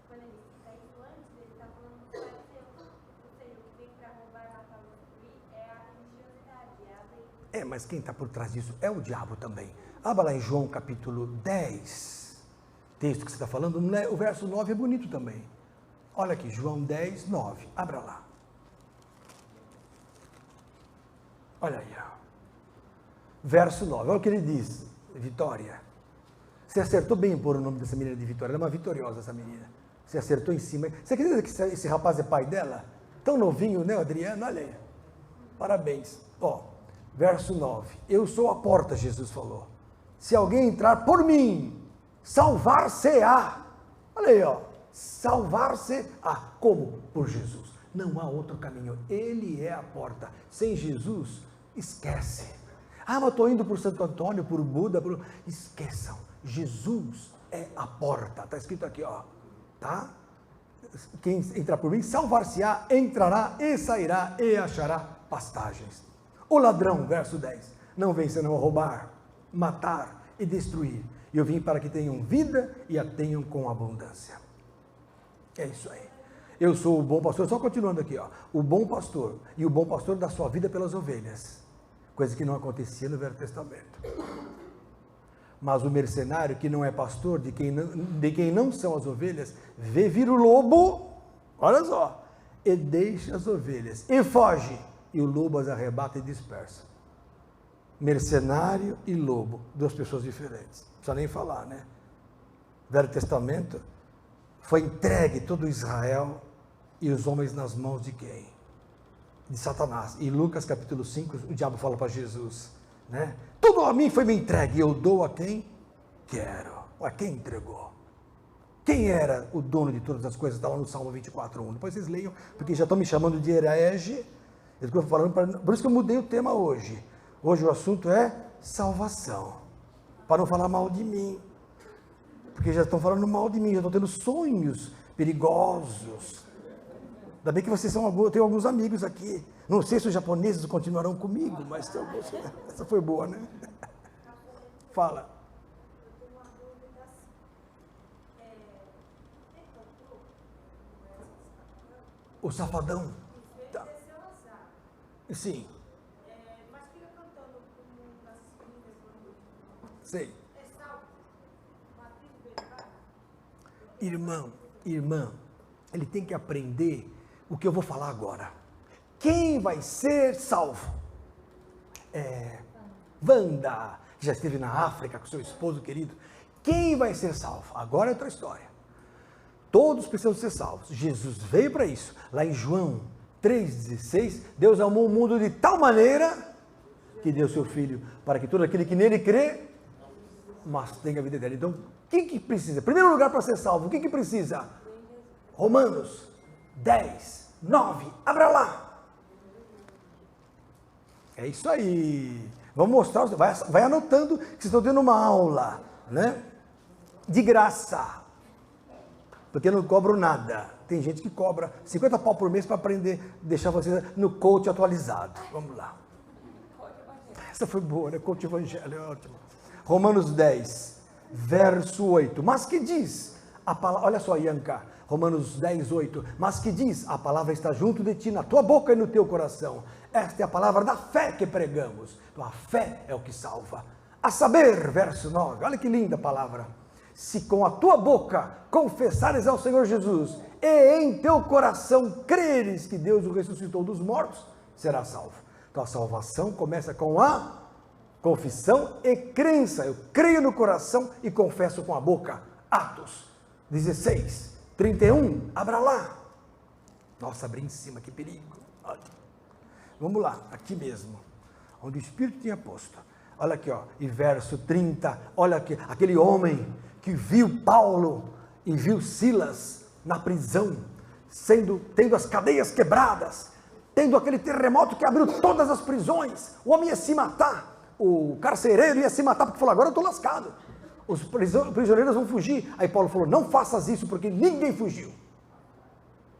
quando ele cita isso antes, ele está falando dos fariseus. Ou seja, o que vem para roubar, matar e destruir é a religiosidade, é a lei. Mas quem está por trás disso é o diabo também. Abra lá em João capítulo 10, texto que você está falando, o verso 9 é bonito também. Olha aqui, João 10, 9, abra lá. Olha aí, ó. Verso 9, olha o que ele diz, Vitória. Você acertou bem em pôr o nome dessa menina de Vitória, ela é uma vitoriosa essa menina. Você acertou em cima. Você acredita que esse rapaz é pai dela? Tão novinho, né, Adriano? Olha aí. Parabéns. Ó, verso 9. Eu sou a porta, Jesus falou. Se alguém entrar por mim, salvar-se-á. Olha aí, ó. Salvar-se-á. Como? Por Jesus. Não há outro caminho. Ele é a porta. Sem Jesus, esquece. Ah, mas estou indo por Santo Antônio, por Buda, esqueçam, Jesus é a porta, está escrito aqui, ó, tá? Quem entrar por mim, salvar-se-á, entrará e sairá e achará pastagens. O ladrão, verso 10, não vem senão roubar, matar e destruir. E eu vim para que tenham vida e a tenham com abundância. É isso aí. Eu sou o bom pastor, só continuando aqui, ó, o bom pastor, e o bom pastor dá sua vida pelas ovelhas. Coisa que não acontecia no Velho Testamento. Mas o mercenário, que não é pastor, de quem não são as ovelhas, vê vir o lobo, olha só, e deixa as ovelhas, e foge, e o lobo as arrebata e dispersa. Mercenário e lobo, duas pessoas diferentes, não precisa nem falar, né? Velho Testamento, foi entregue todo Israel e os homens nas mãos de quem? De Satanás. E Lucas capítulo 5, o diabo fala para Jesus, né? Tudo a mim foi me entregue, eu dou a quem quero. A quem entregou? Quem era o dono de todas as coisas? Está lá no Salmo 24:1. Depois vocês leiam, porque já estão me chamando de herege. Por isso que eu mudei o tema hoje. Hoje o assunto é salvação. Para não falar mal de mim. Porque já estão falando mal de mim, já estão tendo sonhos perigosos. Ainda bem que vocês tem alguns amigos aqui. Não sei se os japoneses continuarão comigo, mas tem alguns. Essa foi boa, né? Fala. Eu tenho uma dúvida assim. O Safadão. Tá. Sim. Mas fica cantando como nas esquinas. Sei. É salvo. Batismo dele, vai? Irmã, ele tem que aprender o que eu vou falar agora. Quem vai ser salvo? Wanda, que já esteve na África com seu esposo querido. Quem vai ser salvo? Agora é outra história. Todos precisam ser salvos. Jesus veio para isso. Lá em João 3,16, Deus amou o mundo de tal maneira que deu seu Filho para que todo aquele que nele crê, mas tenha a vida dele. Então, quem que precisa? Em primeiro lugar, para ser salvo, o que precisa? Romanos 10, 9, abra lá. É isso aí. Vamos mostrar, vai anotando que vocês estão tendo uma aula, né? De graça. Porque eu não cobro nada. Tem gente que cobra 50 pau por mês para aprender, deixar vocês no coach atualizado. Vamos lá. Essa foi boa, né? Coach Evangelho, é ótimo. Romanos 10, verso 8. Mas que diz a palavra, olha só, Ianca, Romanos 10, 8. Mas que diz, a palavra está junto de ti, na tua boca e no teu coração. Esta é a palavra da fé que pregamos. Então a fé é o que salva. A saber, verso 9, olha que linda palavra. Se com a tua boca confessares ao Senhor Jesus e em teu coração creres que Deus o ressuscitou dos mortos, serás salvo. Então a salvação começa com a confissão e crença. Eu creio no coração e confesso com a boca. Atos 16, 31, abra lá. Nossa, abri em cima, que perigo. Olha. Vamos lá, aqui mesmo, onde o Espírito tinha posto. Olha aqui, ó, e verso 30, olha aqui, aquele homem que viu Paulo e viu Silas na prisão, tendo as cadeias quebradas, tendo aquele terremoto que abriu todas as prisões, o homem ia se matar, o carcereiro ia se matar, porque falou, agora eu estou lascado, os prisioneiros vão fugir. Aí Paulo falou, não faças isso, porque ninguém fugiu.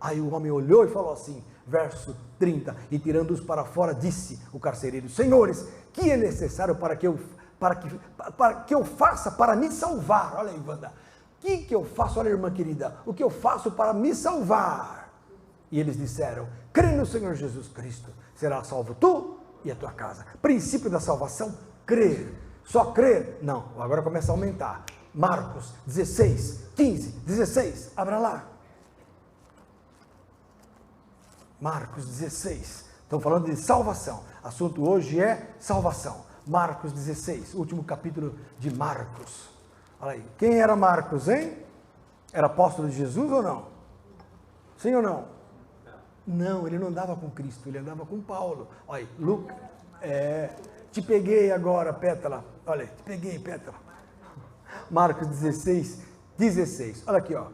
Aí o homem olhou e falou assim, verso 30, e tirando-os para fora, disse o carcereiro, senhores, que é necessário para que eu faça para me salvar? Olha aí, Wanda, o que eu faço? Olha, irmã querida, o que eu faço para me salvar? E eles disseram, crê no Senhor Jesus Cristo, será salvo tu e a tua casa. Princípio da salvação, crer. Só crer? Não, agora começa a aumentar. Marcos 16, 15, 16, abra lá. Marcos 16, estamos falando de salvação, assunto hoje é salvação. Marcos 16, último capítulo de Marcos. Olha aí, quem era Marcos, hein? Era apóstolo de Jesus ou não? Sim ou não? Não, ele não andava com Cristo, ele andava com Paulo. Olha aí, Lucas, te peguei agora, Pétala. Olha aí, te peguei, Pétala. Marcos 16, 16. Olha aqui, ó.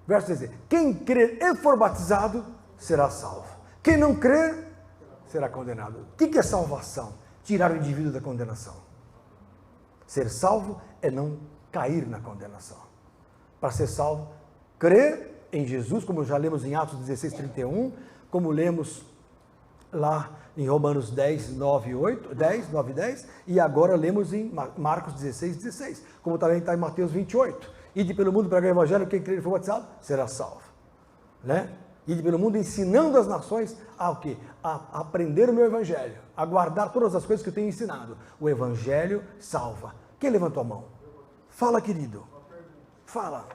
Verso 16. Quem crer e for batizado será salvo. Quem não crer será condenado. O que é salvação? Tirar o indivíduo da condenação. Ser salvo é não cair na condenação. Para ser salvo, crer em Jesus, como já lemos em Atos 16, 31, como lemos lá em Romanos 10, 9, 8, 10, 9 e 10, e agora lemos em Marcos 16, 16, como também está em Mateus 28. Ide pelo mundo pregar o evangelho, quem crer e for batizado será salvo. Né? Ide pelo mundo ensinando as nações a o quê? A aprender o meu evangelho, a guardar todas as coisas que eu tenho ensinado. O evangelho salva. Quem levantou a mão? Fala, querido. Fala.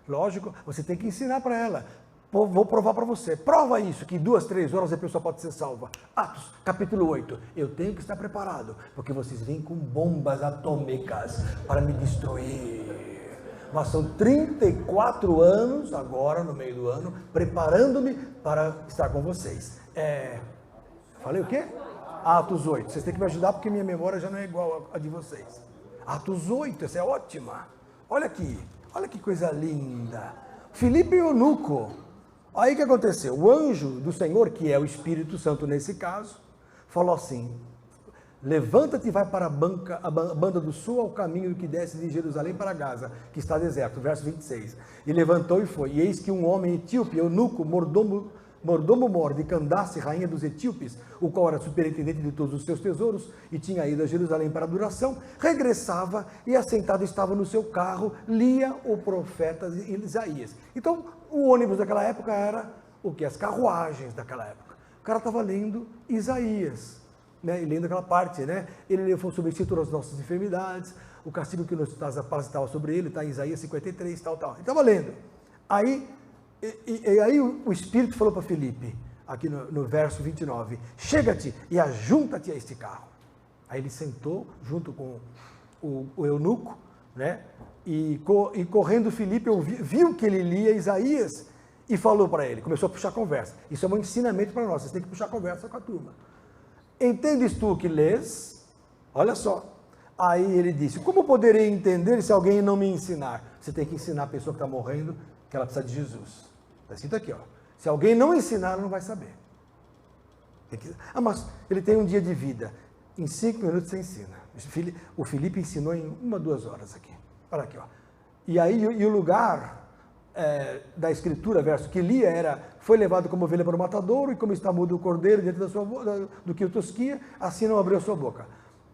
Lógico, você tem que ensinar para ela. Vou provar para você. Prova isso, que em 2, 3 horas a pessoa pode ser salva. Atos, capítulo 8. Eu tenho que estar preparado, porque vocês vêm com bombas atômicas para me destruir. Mas são 34 anos, agora no meio do ano, preparando-me para estar com vocês. Falei o quê? Atos 8. Vocês têm que me ajudar, porque minha memória já não é igual a de vocês. Atos 8, essa é ótima. Olha aqui, olha que coisa linda. Filipe e eunuco. Aí o que aconteceu? O anjo do Senhor, que é o Espírito Santo nesse caso, falou assim, levanta-te e vai para a banda do sul, ao caminho que desce de Jerusalém para Gaza, que está deserto, verso 26. E levantou e foi. E eis que um homem etíope, eunuco, mordomo-mor de Candace, rainha dos etíopes, o qual era superintendente de todos os seus tesouros, e tinha ido a Jerusalém para adoração, regressava e assentado estava no seu carro, lia o profeta Isaías. Então, o ônibus daquela época era o que? As carruagens daquela época. O cara estava lendo Isaías, né? E lendo aquela parte, né? Ele levou sobre si todas as nossas enfermidades, o castigo que nos traz a paz estava sobre ele, está em Isaías 53, tal. Ele estava lendo. Aí o Espírito falou para Filipe, aqui no verso 29, chega-te e ajunta-te a este carro. Aí ele sentou junto com o eunuco, né? E correndo Filipe viu que ele lia Isaías e falou para ele, começou a puxar conversa. Isso é um ensinamento para nós, você tem que puxar conversa com a turma. Entendes tu o que lês? Olha só, Aí ele disse, como poderei entender se alguém não me ensinar? Você tem que ensinar a pessoa que está morrendo que ela precisa de Jesus. Está escrito aqui, ó. Se alguém não ensinar, ela não vai saber. Mas ele tem um dia de vida. Em 5 minutos você ensina. O Felipe ensinou em 1, 2 horas aqui. Olha aqui, ó. E aí, o lugar da escritura, verso que lia, era, foi levado como ovelha para o matadouro, e como está mudo o cordeiro diante da sua boca, do que o tosquia, assim não abriu a sua boca.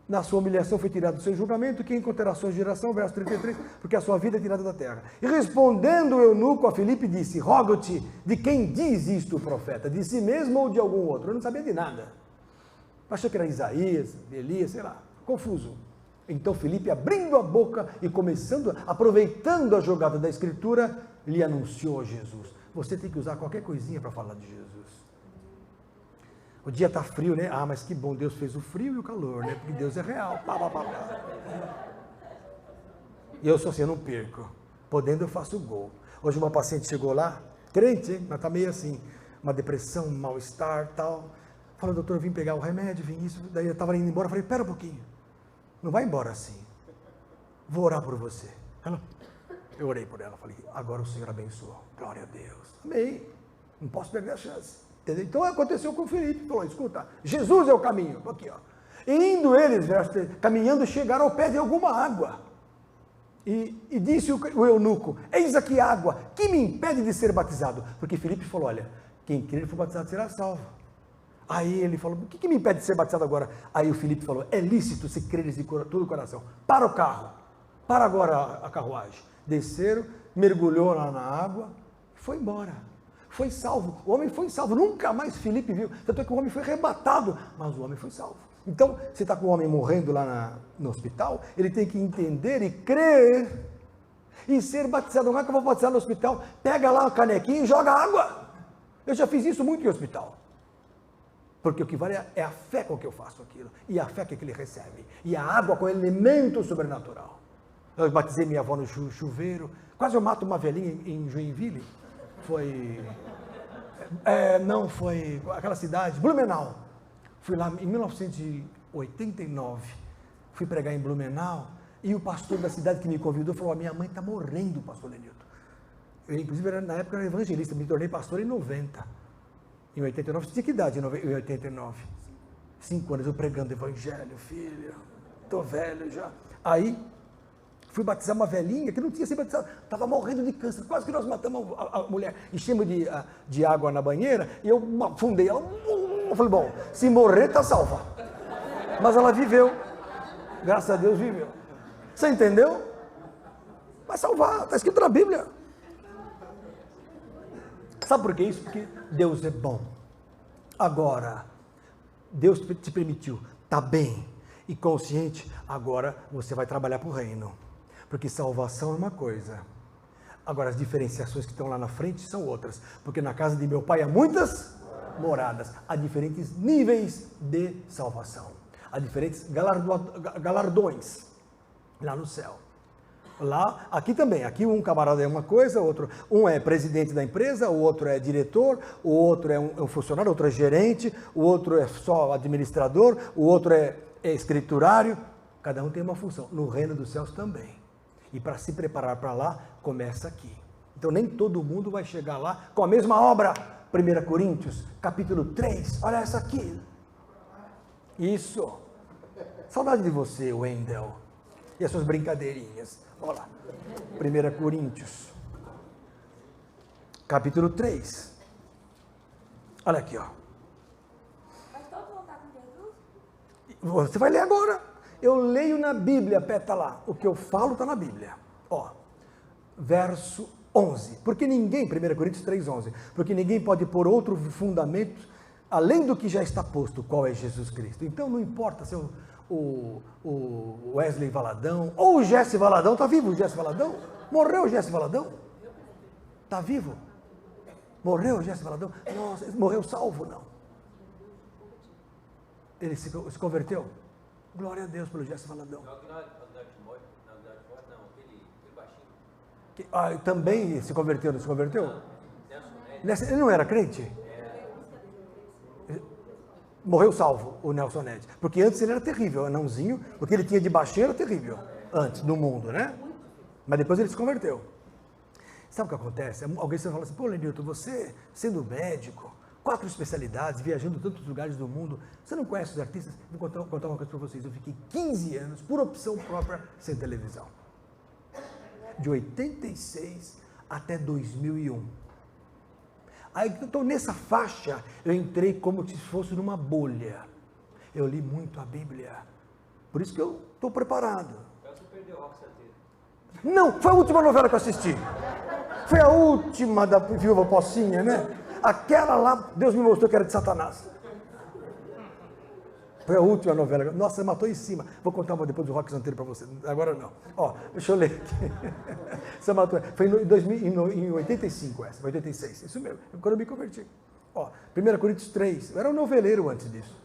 Na sua humilhação foi tirado do seu julgamento, quem encontrará a sua geração, verso 33, porque a sua vida é tirada da terra. E respondendo o eunuco a Filipe, disse, rogo-te, de quem diz isto o profeta? De si mesmo ou de algum outro? Eu não sabia de nada. Achou que era Isaías, Elias, sei lá, confuso. Então Filipe, abrindo a boca e aproveitando a jogada da escritura, lhe anunciou Jesus. Você tem que usar qualquer coisinha para falar de Jesus. O dia está frio, né? Ah, mas que bom, Deus fez o frio e o calor, né? Porque Deus é real. Pá, pá, pá, pá. E eu sou assim, eu não perco. Podendo, eu faço o gol. Hoje uma paciente chegou lá, crente, hein? Mas está meio assim, uma depressão, um mal-estar, tal. Falou, doutor, eu vim pegar o remédio, vim isso. Daí eu estava indo embora, eu falei, pera um pouquinho. Não vai embora assim. Vou orar por você. Eu orei por ela, falei, agora o Senhor abençoou. Glória a Deus. Amém. Não posso perder a chance. Entendeu? Então aconteceu com o Filipe. Falou, escuta, Jesus é o caminho. Aqui, ó. E indo eles, caminhando, chegaram ao pé de alguma água. E disse o eunuco, eis aqui água, que me impede de ser batizado? Porque Filipe falou, olha, quem crer e for batizado será salvo. Aí ele falou, o que me impede de ser batizado agora? Aí o Filipe falou, é lícito se creres de todo o coração. Para o carro, para agora a carruagem. Desceram, mergulhou lá na água, foi embora. Foi salvo, o homem foi salvo, nunca mais Filipe viu. Tanto é que o homem foi arrebatado, mas o homem foi salvo. Então, você está com o homem morrendo lá no hospital, ele tem que entender e crer e ser batizado. Não é que eu vou batizar no hospital, pega lá a canequinha e joga água. Eu já fiz isso muito em hospital. Porque o que vale é a fé com que eu faço aquilo. E a fé que ele recebe. E a água com elemento sobrenatural. Eu batizei minha avó no chuveiro. Quase eu mato uma velhinha em Joinville. Foi aquela cidade, Blumenau. Fui lá em 1989. Fui pregar em Blumenau. E o pastor da cidade que me convidou falou, a minha mãe está morrendo, pastor Lenilton. Eu, inclusive, na época era evangelista. Me tornei pastor em 90. Em 89, você tinha que idade em 89? 5 anos eu pregando evangelho, filho, estou velho já. Aí, fui batizar uma velhinha que não tinha sido batizada, estava morrendo de câncer, quase que nós matamos a mulher. Enchemos de água na banheira e eu afundei ela. Eu falei, bom, se morrer, está salva. Mas ela viveu, graças a Deus viveu. Você entendeu? Vai salvar, está escrito na Bíblia. Sabe por que isso? Porque Deus é bom. Agora, Deus te permitiu, está bem e consciente, agora você vai trabalhar para o reino. Porque salvação é uma coisa. Agora, as diferenciações que estão lá na frente são outras. Porque na casa de meu pai há muitas moradas, há diferentes níveis de salvação. Há diferentes galardões lá no céu. Lá, aqui também, aqui um camarada é uma coisa, outro, um é presidente da empresa, o outro é diretor, o outro é um funcionário, o outro é gerente, o outro é só administrador, o outro é escriturário, cada um tem uma função, no reino dos céus também. E para se preparar para lá, começa aqui. Então nem todo mundo vai chegar lá com a mesma obra. 1 Coríntios, capítulo 3, olha essa aqui. Isso. Saudade de você, Wendel. E as suas brincadeirinhas. Olha lá. 1 Coríntios, capítulo 3. Olha aqui, ó. Mas todo mundo está com Jesus? Você vai ler agora. Eu leio na Bíblia, está lá. O que eu falo está na Bíblia. Ó, verso 11. Porque ninguém, 1 Coríntios 3:11. Porque ninguém pode pôr outro fundamento além do que já está posto, qual é Jesus Cristo. Então não importa se o Wesley Valadão, ou o Jesse Valadão, está vivo o Jesse Valadão? Morreu o Jesse Valadão? Está vivo? Morreu o Jesse Valadão? Nossa, morreu salvo, não. Ele se converteu? Glória a Deus pelo Jesse Valadão. Também se converteu, não se converteu? Ele não era crente? morreu salvo, o Nelson Ned. Porque antes ele era terrível, anãozinho, porque ele tinha de baixinho era terrível, antes do mundo, né? Mas depois ele se converteu. Sabe o que acontece? Alguém fala assim, pô, Lenilton, você sendo médico, 4 especialidades, viajando tantos lugares do mundo, você não conhece os artistas? Vou contar uma coisa para vocês, eu fiquei 15 anos, por opção própria, sem televisão. De 86 até 2001. Aí, então, nessa faixa, eu entrei como se fosse numa bolha. Eu li muito a Bíblia. Por isso que eu estou preparado. Você perdeu o Rock Santeiro. Não, foi a última novela que eu assisti. Foi a última da Viúva Pocinha, né? Aquela lá, Deus me mostrou que era de Satanás. Foi a última novela. Nossa, você matou em cima. Vou contar uma depois do Rock Santeiro para você. Agora não. Ó, deixa eu ler aqui. Você matou. Foi em 85 essa, 86. Isso mesmo, quando eu me converti. Ó, 1 Coríntios 3. Eu era um noveleiro antes disso.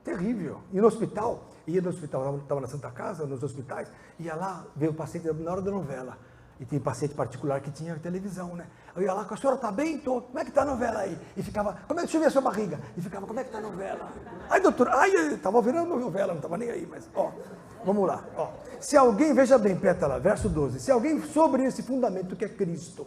Terrível. E no hospital, ia no hospital, estava na Santa Casa, nos hospitais, ia lá, veio o paciente na hora da novela. E tem paciente particular que tinha televisão, né? Eu ia lá, a senhora está bem? Tô. Como é que está a novela aí? E ficava, deixa eu ver a sua barriga. E ficava, como é que está a novela? Ai, doutor, estava virando novela, não estava nem aí, mas, ó, vamos lá, ó. Se alguém, veja bem, Pétala, verso 12, se alguém sobre esse fundamento que é Cristo,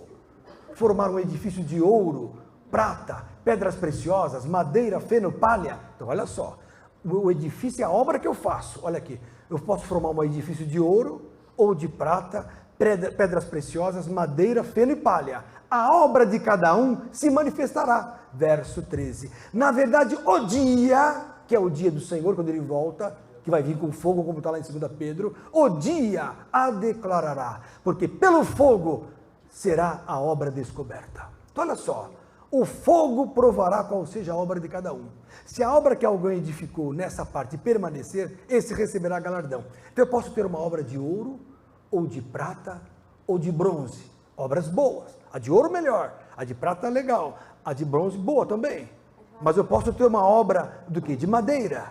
formar um edifício de ouro, prata, pedras preciosas, madeira, feno, palha, então olha só, o edifício é a obra que eu faço, olha aqui, eu posso formar um edifício de ouro ou de prata, pedras preciosas, madeira, feno e palha. A obra de cada um se manifestará. Verso 13. Na verdade, o dia, que é o dia do Senhor, quando ele volta, que vai vir com fogo, como está lá em 2 Pedro, o dia a declarará, porque pelo fogo será a obra descoberta. Então, olha só, o fogo provará qual seja a obra de cada um. Se a obra que alguém edificou nessa parte permanecer, esse receberá galardão. Então, eu posso ter uma obra de ouro, ou de prata, ou de bronze. Obras boas. A de ouro melhor, a de prata legal, a de bronze boa também. Mas eu posso ter uma obra do quê? De madeira,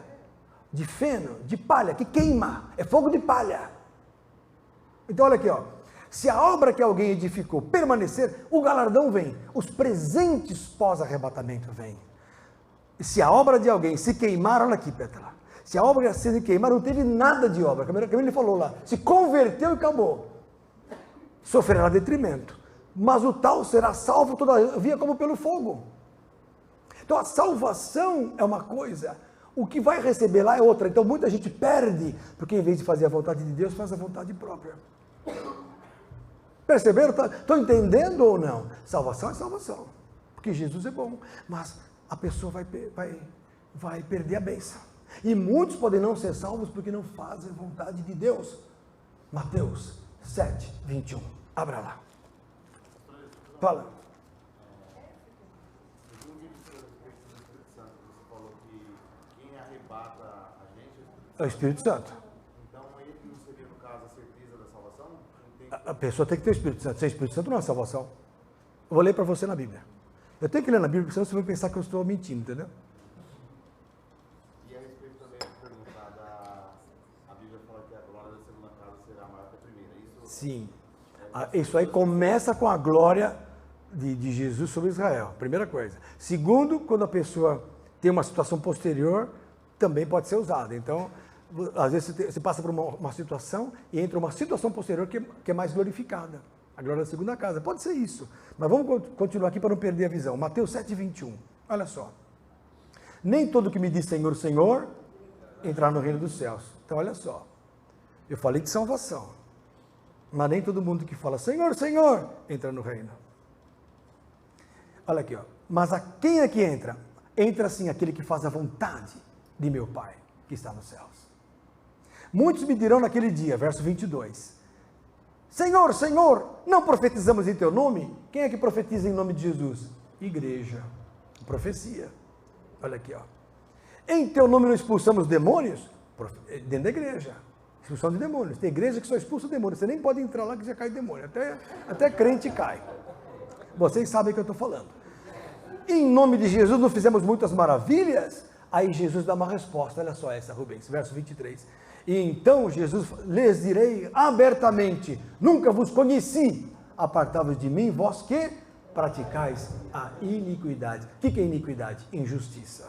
de feno, de palha, que queima. É fogo de palha. Então olha aqui, ó. Se a obra que alguém edificou permanecer, o galardão vem. Os presentes pós-arrebatamento vêm. E se a obra de alguém se queimar, olha aqui, Petra. Se a obra se queimar, não teve nada de obra. Como ele falou lá, se converteu e acabou. Sofrerá detrimento. Mas o tal será salvo todavia como pelo fogo. Então a salvação é uma coisa, o que vai receber lá é outra. Então muita gente perde, porque em vez de fazer a vontade de Deus, faz a vontade própria. Perceberam? Estão entendendo ou não? Salvação é salvação, porque Jesus é bom, mas a pessoa vai perder a bênção. E muitos podem não ser salvos porque não fazem a vontade de Deus. Mateus 7, 21. Abra lá. Fala. Segundo o Espírito Santo, você falou que quem arrebata a gente É o Espírito Santo. Então ele não seria, no caso, a certeza da salvação? A pessoa tem que ter o Espírito Santo. Sem Espírito Santo não é salvação. Eu vou ler para você na Bíblia. Eu tenho que ler na Bíblia, porque senão você vai pensar que eu estou mentindo, entendeu? E a respeito também de perguntar, a Bíblia fala que a glória da segunda casa será maior que a primeira. Isso Sim. Isso aí começa com a glória de Jesus sobre Israel, primeira coisa. Segundo, quando a pessoa tem uma situação posterior, também pode ser usada. Então, às vezes você passa por uma situação e entra uma situação posterior que é mais glorificada. A glória da segunda casa. Pode ser isso. Mas vamos continuar aqui para não perder a visão. Mateus 7, 21. Olha só. Nem todo que me diz Senhor, Senhor, entrar no reino dos céus. Então, olha só. Eu falei de salvação. Mas nem todo mundo que fala Senhor, Senhor, entra no reino. Olha aqui, ó. Mas a quem é que entra? Entra sim aquele que faz a vontade de meu Pai, que está nos céus. Muitos me dirão naquele dia, verso 22. Senhor, Senhor, não profetizamos em teu nome? Quem é que profetiza em nome de Jesus? Igreja. Profecia. Olha aqui, ó. Em teu nome não expulsamos demônios? Dentro da igreja. Expulsão de demônios. Tem igreja que só expulsa demônios. Você nem pode entrar lá que já cai demônio. Até crente cai. Vocês sabem o que eu estou falando. Em nome de Jesus não fizemos muitas maravilhas? Aí Jesus dá uma resposta. Olha só essa, Rubens, verso 23. E então Jesus lhes direi abertamente, nunca vos conheci, apartai-vos de mim, vós que praticais a iniquidade. O que é iniquidade? Injustiça.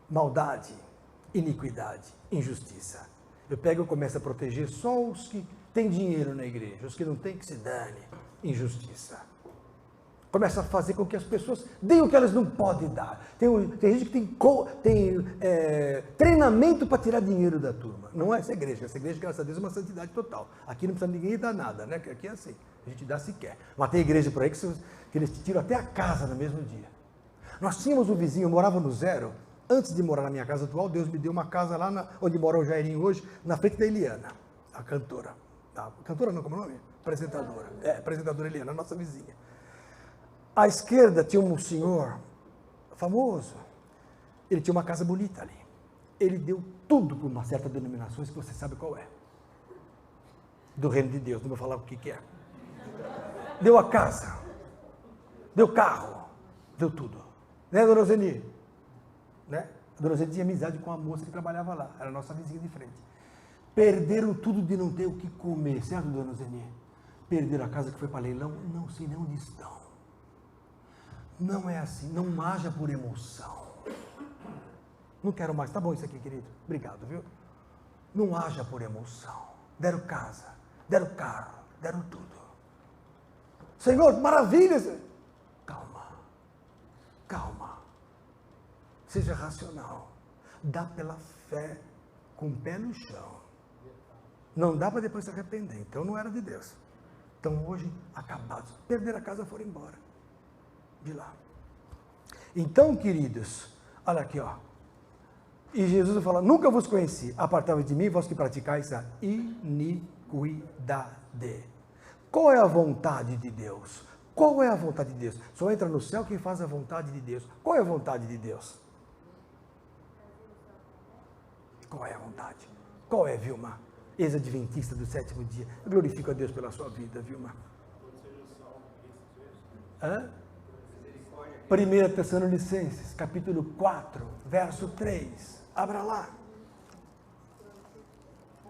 maldade, iniquidade, injustiça. Eu pego e começo a proteger só os que têm dinheiro na igreja, os que não têm que se dane, injustiça. Começa a fazer com que as pessoas deem o que elas não podem dar. Tem gente que tem treinamento para tirar dinheiro da turma. Não é essa igreja, graças a Deus, é uma santidade total. Aqui não precisa ninguém dar nada, né? Aqui é assim, a gente dá se quer. Mas tem igreja por aí que eles te tiram até a casa no mesmo dia. Nós tínhamos um vizinho, eu morava no Zero, antes de morar na minha casa atual, Deus me deu uma casa lá onde mora o Jairinho hoje, na frente da Eliana, a cantora. A cantora não, como é o nome? Apresentadora. Apresentadora Eliana, a nossa vizinha. À esquerda tinha um senhor famoso, ele tinha uma casa bonita ali. Ele deu tudo para uma certa denominação, que você sabe qual é. Do reino de Deus, não vou falar o que é. Deu a casa, deu carro, deu tudo. Né, dona Zeni? Né? A dona Zeni tinha amizade com a moça que trabalhava lá, era a nossa vizinha de frente. Perderam tudo de não ter o que comer, certo, dona Zeni? Perderam a casa que foi para leilão, não sei nem onde estão. Não é assim, não haja por emoção. Não quero mais, tá bom isso aqui, querido, obrigado, viu? Não haja por emoção. Deram casa, deram carro, deram tudo. Senhor, maravilha! Calma. Seja racional. Dá pela fé, com o pé no chão. Não dá para depois se arrepender, então não era de Deus. Então hoje, acabados, perderam a casa, foram embora de lá. Então, queridos, olha aqui, ó. E Jesus fala, nunca vos conheci, apartai-vos de mim, vós que praticais a iniquidade. Qual é a vontade de Deus? Qual é a vontade de Deus? Só entra no céu quem faz a vontade de Deus. Qual é a vontade de Deus? Qual é a vontade? Qual é, Vilma? Ex-adventista do 7º dia. Eu glorifico a Deus pela sua vida, Vilma. 1 Tessalonicenses, capítulo 4, verso 3. Abra lá.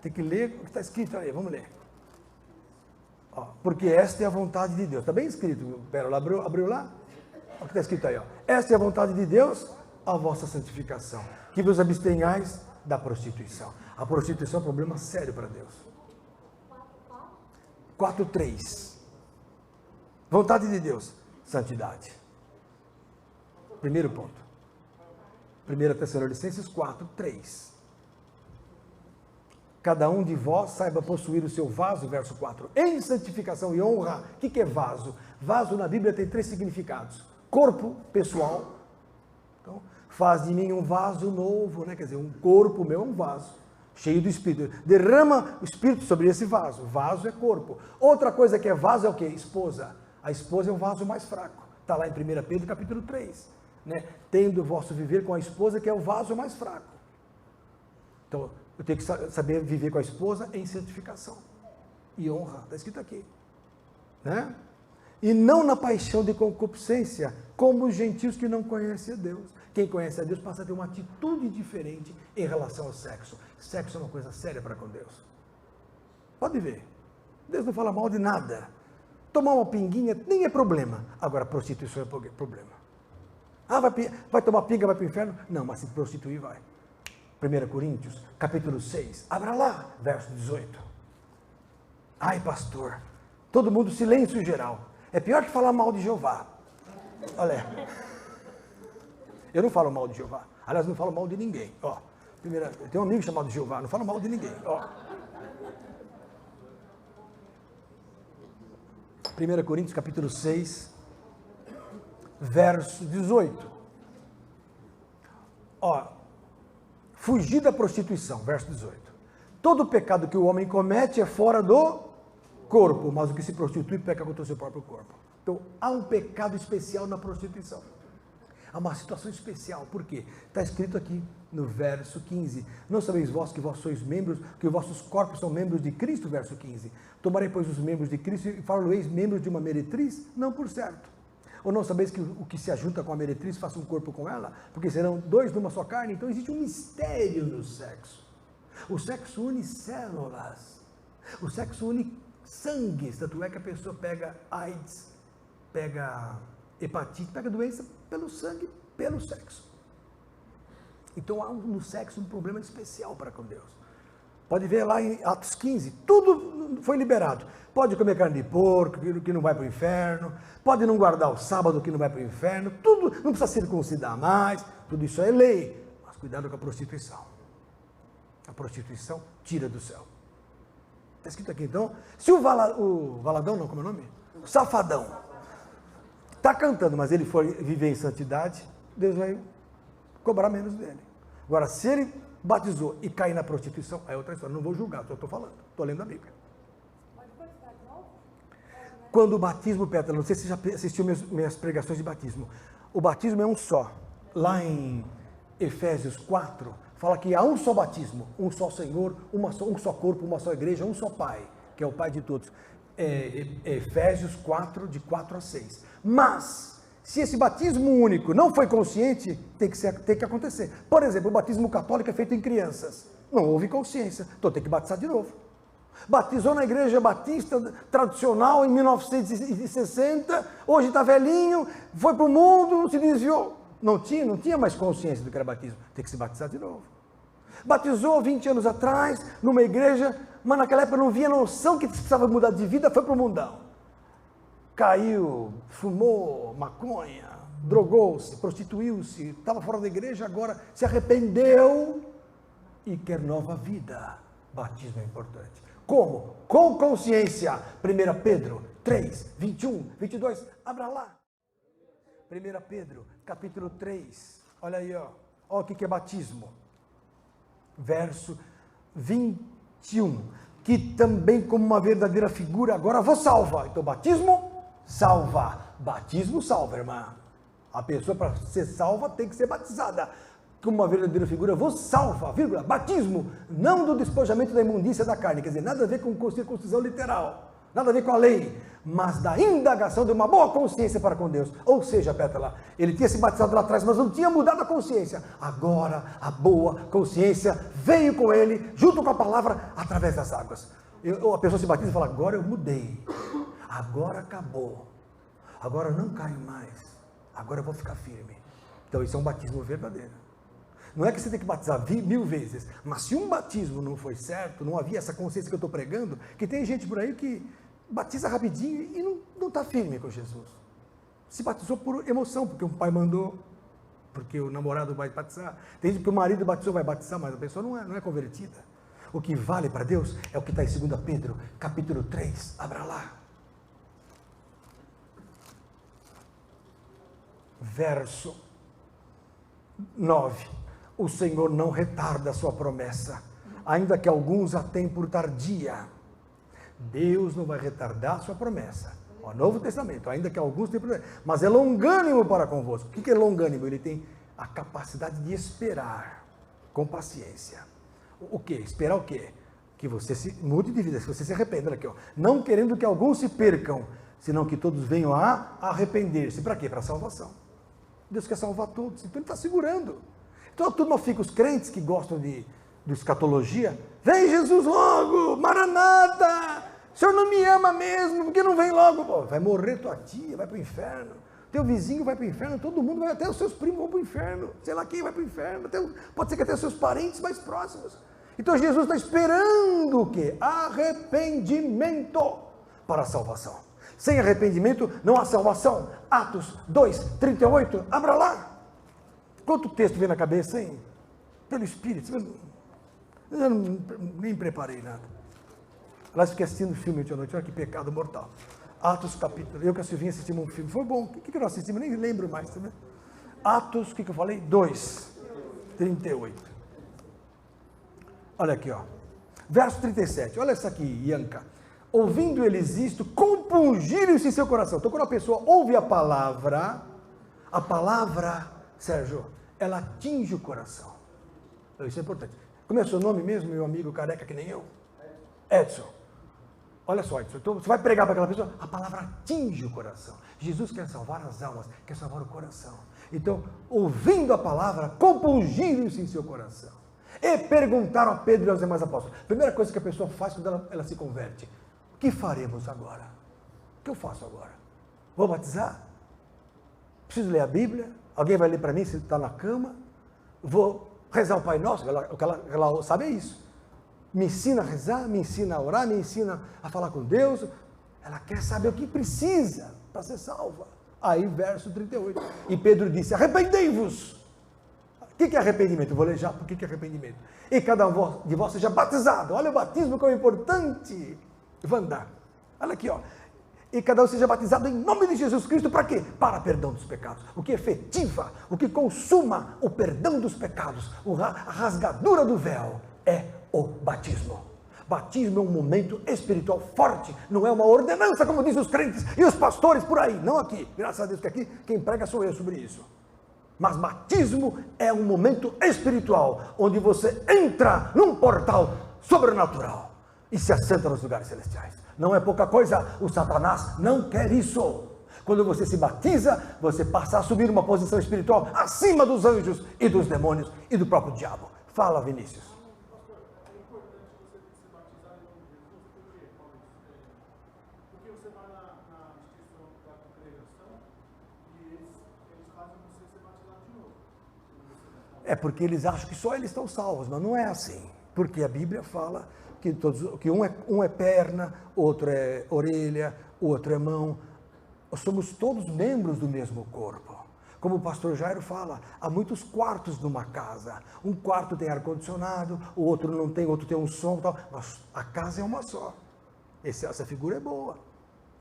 Tem que ler o que está escrito aí, vamos ler. Ó, porque esta é a vontade de Deus. Está bem escrito, Pérola, abriu lá? Olha o que está escrito aí, ó. Esta é a vontade de Deus, a vossa santificação. Que vos abstenhais da prostituição. A prostituição é um problema sério para Deus. 4:3. Vontade de Deus, santidade. Primeiro ponto. 1 Tessalonicenses 4:3. Cada um de vós saiba possuir o seu vaso, verso 4, em santificação e honra. O que é vaso? Vaso na Bíblia tem 3 significados. Corpo, pessoal. Então, faz de mim um vaso novo, né? Quer dizer, um corpo meu é um vaso, cheio do Espírito. Derrama o Espírito sobre esse vaso. Vaso é corpo. Outra coisa que é vaso é o quê? Esposa. A esposa é o vaso mais fraco. Está lá em 1 Pedro, capítulo 3. Né? Tendo o vosso viver com a esposa, que é o vaso mais fraco. Então, eu tenho que saber viver com a esposa em santificação e honra, está escrito aqui, né? E não na paixão de concupiscência, como os gentios que não conhecem a Deus. Quem conhece a Deus passa a ter uma atitude diferente em relação ao sexo. Sexo é uma coisa séria para com Deus. Pode ver, Deus não fala mal de nada. Tomar uma pinguinha nem é problema, agora prostituição é problema. Ah, vai tomar pinga, vai para o inferno? Não, mas se prostituir vai. 1 Coríntios, capítulo 6, abra lá, verso 18. Ai, pastor, todo mundo silêncio geral. É pior que falar mal de Jeová. Olha, eu não falo mal de Jeová. Aliás, não falo mal de ninguém. Ó, eu tenho um amigo chamado Jeová, não falo mal de ninguém. Ó. 1 Coríntios, capítulo 6, verso 18. Ó. Fugir da prostituição, verso 18. Todo pecado que o homem comete é fora do corpo, mas o que se prostitui peca contra o seu próprio corpo. Então, há um pecado especial na prostituição. Há uma situação especial, por quê? Está escrito aqui no verso 15. Não sabeis vós que vós sois membros, que os vossos corpos são membros de Cristo, verso 15. Tomarei, pois, os membros de Cristo e falo-eis membros de uma meretriz? Não por certo. Ou não sabeis que o que se ajunta com a meretriz faça um corpo com ela? Porque serão 2 numa só carne. Então existe um mistério no sexo. O sexo une células. O sexo une sangue. Tanto é que a pessoa pega AIDS, pega hepatite, pega doença pelo sangue, pelo sexo. Então há no sexo um problema especial para com Deus. Pode ver lá em Atos 15, tudo foi liberado. Pode comer carne de porco, que não vai para o inferno. Pode não guardar o sábado, que não vai para o inferno. Tudo, não precisa circuncidar mais. Tudo isso é lei. Mas cuidado com a prostituição. A prostituição tira do céu. Está escrito aqui então, se o Valadão, não, como é o nome? O Safadão. Está cantando, mas ele for viver em santidade, Deus vai cobrar menos dele. Agora, se ele batizou e cair na prostituição, é outra história. Não vou julgar, só estou falando. Estou lendo a Bíblia. Quando o batismo, Petra, não sei se você já assistiu minhas pregações de batismo. O batismo é um só. Lá em Efésios 4, fala que há um só batismo, um só Senhor, um só corpo, uma só igreja, um só Pai, que é o Pai de todos. Efésios 4, de 4 a 6. Mas, se esse batismo único não foi consciente, tem que acontecer. Por exemplo, o batismo católico é feito em crianças. Não houve consciência, então tem que batizar de novo. Batizou na igreja batista tradicional em 1960, hoje está velhinho, foi para o mundo, se desviou. Não tinha mais consciência do que era batismo, tem que se batizar de novo. Batizou 20 anos atrás, numa igreja, mas naquela época não havia noção que precisava mudar de vida, foi para o mundão. Caiu, fumou maconha, drogou-se, prostituiu-se, estava fora da igreja, agora se arrependeu e quer nova vida. Batismo é importante. Como? Com consciência. 1 Pedro 3, 21, 22, abra lá. 1 Pedro, capítulo 3, olha aí, ó. Olha o que é batismo. Verso 21, que também como uma verdadeira figura agora vos salva. Então, batismo salva. Batismo salva, irmã. A pessoa para ser salva tem que ser batizada. Como uma verdadeira figura vos salva, vírgula, batismo, não do despojamento da imundícia da carne, quer dizer, nada a ver com circuncisão literal, nada a ver com a lei, mas da indagação de uma boa consciência para com Deus. Ou seja, Pétala, ele tinha se batizado lá atrás, mas não tinha mudado a consciência. Agora, a boa consciência veio com ele, junto com a palavra, através das águas. A pessoa se batiza e fala, agora eu mudei, agora acabou, agora eu não caio mais, agora eu vou ficar firme. Então, isso é um batismo verdadeiro. Não é que você tem que batizar 1000 vezes, mas se um batismo não foi certo, não havia essa consciência que eu estou pregando, que tem gente por aí que batiza rapidinho e não está firme com Jesus. Se batizou por emoção, porque um pai mandou, porque o namorado vai batizar. Tem gente que o marido batizou, vai batizar, mas a pessoa não é convertida. O que vale para Deus é o que está em 2 Pedro, capítulo 3, abra lá. Verso 9. O Senhor não retarda a sua promessa, ainda que alguns a tenham por tardia. Deus não vai retardar a sua promessa. O Novo Testamento, ainda que alguns tenham por tardia, mas é longânimo para convosco. O que é longânimo? Ele tem a capacidade de esperar com paciência. O quê? Esperar o quê? Que você se mude de vida, que você se arrependa. Aqui, ó. Não querendo que alguns se percam, senão que todos venham a arrepender-se. Para quê? Para a salvação. Deus quer salvar todos, então Ele está segurando. Então a turma fica, os crentes que gostam de escatologia, vem Jesus logo, Maranata, o Senhor não me ama mesmo, porque não vem logo? Pô, vai morrer tua tia, vai para o inferno, teu vizinho vai para o inferno, todo mundo vai, até os seus primos vão para o inferno, sei lá quem vai para o inferno, pode ser que até os seus parentes mais próximos. Então Jesus está esperando o quê? Arrependimento para a salvação. Sem arrependimento não há salvação. Atos 2, 38, abra lá. Quanto texto vem na cabeça, hein? Pelo Espírito. Eu nem preparei nada. Aliás, fiquei assistindo filme de noite. Olha que pecado mortal. Atos capítulo. Eu que a Silvinha assistimos um filme. Foi bom. O que nós assistimos? Nem lembro mais. Tá vendo? Atos, o que eu falei? 2, 38. Olha aqui, ó. Verso 37. Olha isso aqui, Ianca. Ouvindo eles isto, compungiram-se em seu coração. Então, quando a pessoa ouve a palavra, Sérgio, ela atinge o coração. Então, isso é importante. Como é o seu nome mesmo, meu amigo careca que nem eu? Edson. Olha só, Edson. Então, você vai pregar para aquela pessoa, a palavra atinge o coração. Jesus quer salvar as almas, quer salvar o coração. Então, ouvindo a palavra, compungiram-se em seu coração. E perguntaram a Pedro e aos demais apóstolos. Primeira coisa que a pessoa faz quando ela se converte. O que faremos agora? O que eu faço agora? Vou batizar? Preciso ler a Bíblia? Alguém vai ler para mim se está na cama? Vou rezar o Pai Nosso, o que ela sabe é isso. Me ensina a rezar, me ensina a orar, me ensina a falar com Deus. Ela quer saber o que precisa para ser salva. Aí, verso 38. E Pedro disse, arrependei-vos. O que é arrependimento? Eu vou ler já por que é arrependimento. E cada um de vós seja batizado. Olha o batismo como é importante. Wanda, olha aqui, ó. E cada um seja batizado em nome de Jesus Cristo, para quê? Para perdão dos pecados. O que efetiva, o que consuma o perdão dos pecados, a rasgadura do véu, é o batismo. Batismo é um momento espiritual forte, não é uma ordenança, como dizem os crentes e os pastores por aí, não aqui. Graças a Deus que aqui quem prega sou eu sobre isso. Mas batismo é um momento espiritual, onde você entra num portal sobrenatural e se assenta nos lugares celestiais. Não é pouca coisa, o Satanás não quer isso. Quando você se batiza, você passa a assumir uma posição espiritual acima dos anjos e dos demônios e do próprio diabo. Fala, Vinícius. Pastor, é importante você se batizar em nome de Jesus, por quê, Paulo? Porque você vai na instituição da congregação e eles fazem você ser batizado de novo. É porque eles acham que só eles estão salvos, mas não é assim. Porque a Bíblia fala que um é perna, outro é orelha, outro é mão. Somos todos membros do mesmo corpo. Como o pastor Jairo fala, há muitos quartos numa casa. Um quarto tem ar-condicionado, o outro não tem, outro tem um som e tal. Mas a casa é uma só. Essa figura é boa.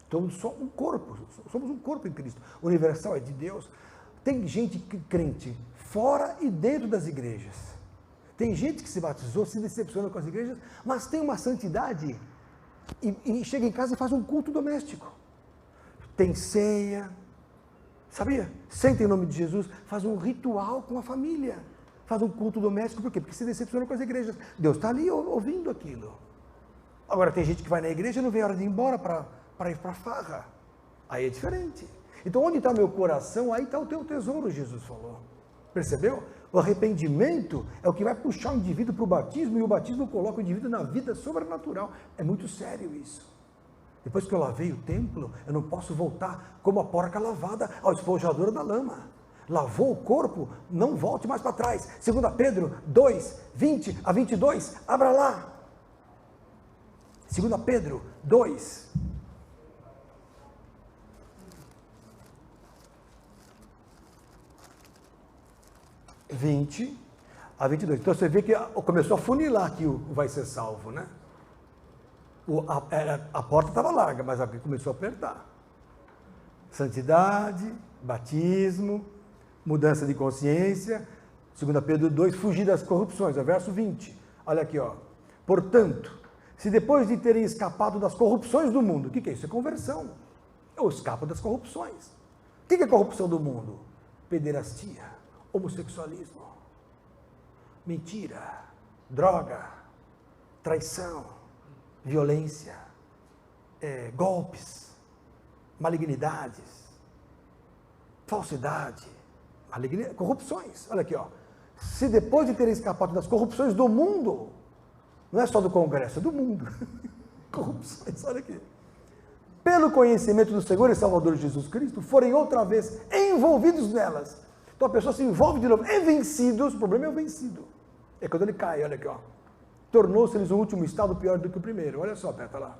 Somos só um corpo, somos um corpo em Cristo. O universal é de Deus. Tem gente crente fora e dentro das igrejas. Tem gente que se batizou, se decepciona com as igrejas, mas tem uma santidade e chega em casa e faz um culto doméstico. Tem ceia, sabia? Senta em nome de Jesus, faz um ritual com a família, faz um culto doméstico, por quê? Porque se decepciona com as igrejas. Deus está ali ouvindo aquilo. Agora tem gente que vai na igreja e não vê a hora de ir embora para ir para a farra. Aí é diferente. Então onde está meu coração, aí está o teu tesouro, Jesus falou. Percebeu? O arrependimento é o que vai puxar o indivíduo para o batismo, e o batismo coloca o indivíduo na vida sobrenatural. É muito sério isso. Depois que eu lavei o templo, eu não posso voltar como a porca lavada ao espojador da lama. Lavou o corpo, não volte mais para trás. 2 Pedro 2, 20 a 22, abra lá. 2 Pedro 2, 20 a 22. Então você vê que começou a funilar que vai ser salvo, né? A porta estava larga, mas aqui começou a apertar. Santidade, batismo, mudança de consciência. 2 Pedro 2, fugir das corrupções. É verso 20. Olha aqui, ó. Portanto, se depois de terem escapado das corrupções do mundo, o que é isso? É conversão. Eu escapo das corrupções. O que é corrupção do mundo? Pederastia, homossexualismo, mentira, droga, traição, violência, golpes, malignidades, falsidade, corrupções. Olha aqui, ó. Se depois de terem escapado das corrupções do mundo, não é só do Congresso, é do mundo. Corrupções, olha aqui. Pelo conhecimento do Senhor e Salvador Jesus Cristo, forem outra vez envolvidos nelas. Então a pessoa se envolve de novo, é vencidos, o problema é o vencido. É quando ele cai, olha aqui, ó. Tornou-se-lhes o último estado pior do que o primeiro. Olha só, aperta lá.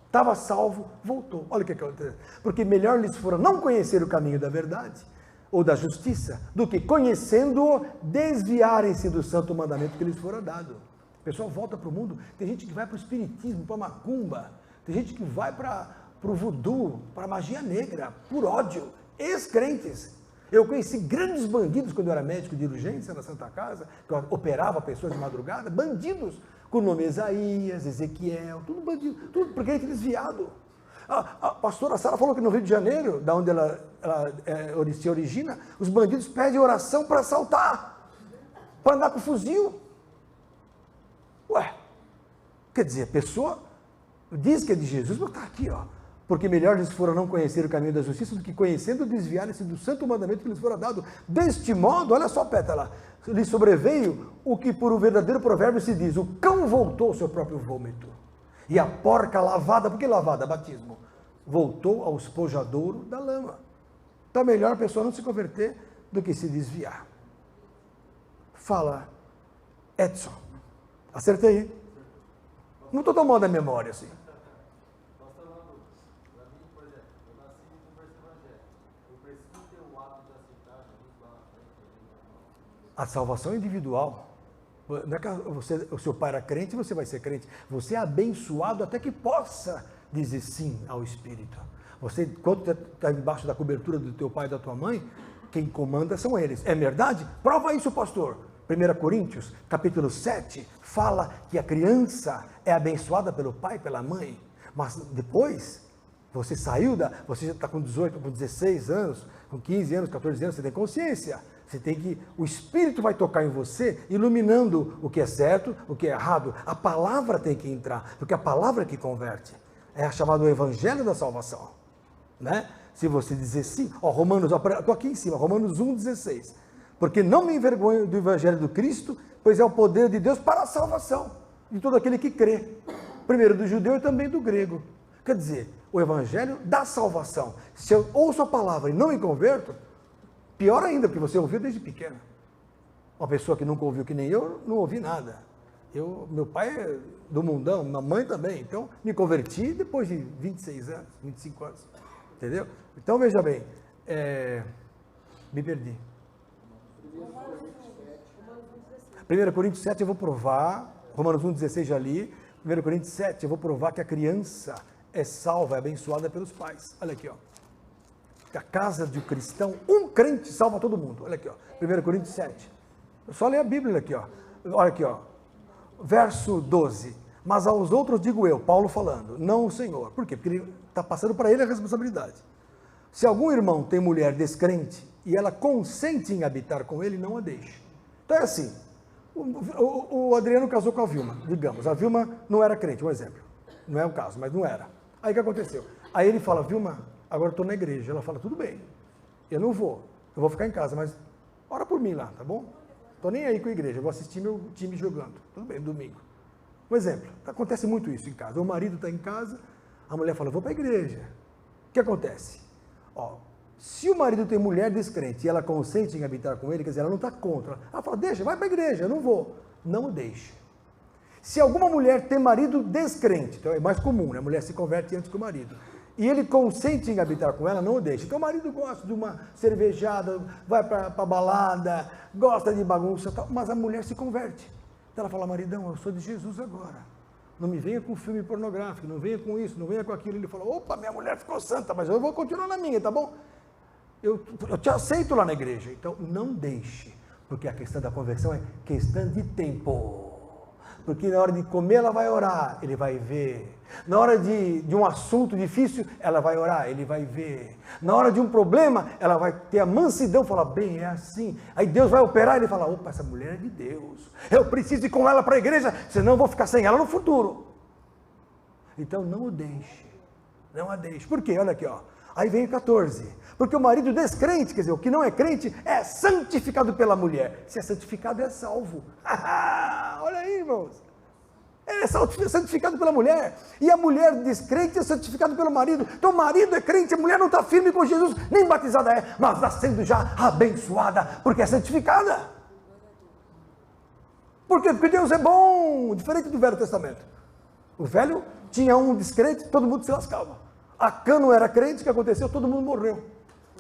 Estava salvo, voltou. Olha o que acontece. Porque melhor lhes fora não conhecer o caminho da verdade ou da justiça, do que conhecendo-o, desviarem-se do santo mandamento que lhes fora dado. O pessoal volta para o mundo. Tem gente que vai para o espiritismo, para a macumba. Tem gente que vai para o voodoo, para a magia negra, por ódio. Ex-crentes. Eu conheci grandes bandidos quando eu era médico de urgência na Santa Casa, que eu operava pessoas de madrugada, bandidos, com o nome Isaías, Ezequiel, tudo bandido, tudo porque ele desviado. A pastora Sara falou que no Rio de Janeiro, da onde ela se origina, os bandidos pedem oração para assaltar, para andar com fuzil. Ué, quer dizer, a pessoa diz que é de Jesus, mas está aqui, ó. Porque melhor lhes fora não conhecer o caminho da justiça do que conhecendo desviarem-se do santo mandamento que lhes fora dado. Deste modo, olha só, pétala, lhe sobreveio o que por um verdadeiro provérbio se diz: o cão voltou ao seu próprio vômito, e a porca lavada, por que lavada? Batismo, voltou ao espojadouro da lama. Então é melhor a pessoa não se converter do que se desviar. Fala, Edson. Acertei, hein? Não estou tão mal da memória assim. Pastor Manu, para mim, por exemplo, eu nasci com berço evangélico. Eu preciso ter o hábito de aceitar Jesus lá na frente. A salvação é individual. Não é que o seu pai era crente, você vai ser crente. Você é abençoado até que possa dizer sim ao Espírito. Você, quando está embaixo da cobertura do teu pai e da tua mãe, quem comanda são eles. É verdade? Prova isso, pastor. 1 Coríntios, capítulo 7, fala que a criança é abençoada pelo pai e pela mãe. Mas depois, você já está com 18, com 16 anos, com 15 anos, 14 anos, você tem consciência. O Espírito vai tocar em você, iluminando o que é certo, o que é errado. A palavra tem que entrar, porque a palavra é que converte. É chamado o Evangelho da Salvação. Né? Se você dizer sim, estou aqui em cima, Romanos 1,16. Porque não me envergonho do Evangelho do Cristo, pois é o poder de Deus para a salvação de todo aquele que crê. Primeiro do judeu e também do grego. Quer dizer, o Evangelho da salvação. Se eu ouço a palavra e não me converto, pior ainda, porque você ouviu desde pequeno. Uma pessoa que nunca ouviu que nem eu, não ouvi nada. Meu pai é do mundão, minha mãe também. Então, me converti depois de 26 anos, 25 anos. Entendeu? Então, veja bem, me perdi. 1 Coríntios 7 eu vou provar, Romanos 1,16 já li, 1 Coríntios 7 eu vou provar que a criança é salva, é abençoada pelos pais. Olha aqui, ó. A casa de um cristão, um crente salva todo mundo. Olha aqui, ó. 1 Coríntios 7. Eu só leio a Bíblia aqui, ó. Olha aqui, ó. Verso 12. Mas aos outros digo eu, Paulo falando, não o Senhor. Por quê? Porque ele está passando para ele a responsabilidade. Se algum irmão tem mulher descrente e ela consente em habitar com ele, não a deixe. Então é assim, o Adriano casou com a Vilma, digamos. A Vilma não era crente, um exemplo. Não é o caso, mas não era. Aí o que aconteceu? Aí ele fala, Vilma, agora eu estou na igreja. Ela fala, tudo bem, eu não vou, eu vou ficar em casa, mas ora por mim lá, tá bom? Estou nem aí com a igreja, eu vou assistir meu time jogando, tudo bem, domingo. Um exemplo, acontece muito isso em casa. O marido está em casa, a mulher fala, vou para a igreja. O que acontece? Ó, se o marido tem mulher descrente e ela consente em habitar com ele, quer dizer, ela não está contra. Ela fala, deixa, vai para a igreja, eu não vou. Não o deixe. Se alguma mulher tem marido descrente, então é mais comum, né? A mulher se converte antes que o marido. E ele consente em habitar com ela, não o deixe. Então o marido gosta de uma cervejada, vai para a balada, gosta de bagunça, tal, mas a mulher se converte. Então ela fala, maridão, eu sou de Jesus agora. Não me venha com filme pornográfico, não venha com isso, não venha com aquilo. Ele fala, opa, minha mulher ficou santa, mas eu vou continuar na minha, tá bom? Eu te aceito lá na igreja. Então não deixe, porque a questão da conversão é questão de tempo. Porque na hora de comer ela vai orar, ele vai ver. Na hora de um assunto difícil, ela vai orar, ele vai ver. Na hora de um problema, ela vai ter a mansidão, falar, bem, é assim. Aí Deus vai operar, ele fala, opa, essa mulher é de Deus. Eu preciso ir com ela para a igreja, senão eu vou ficar sem ela no futuro. Então não o deixe, não a deixe. Por quê? Olha aqui, ó. Aí vem o 14. Porque o marido descrente, quer dizer, o que não é crente, é santificado pela mulher. Se é santificado, é salvo. Olha aí, irmãos. É santificado pela mulher. E a mulher descrente é santificada pelo marido. Então o marido é crente, a mulher não está firme com Jesus, nem batizada é, mas está sendo já abençoada, porque é santificada. Por quê? Porque Deus é bom, diferente do Velho Testamento. O Velho tinha um descrente, todo mundo se lascava. Acã não era crente, o que aconteceu? Todo mundo morreu.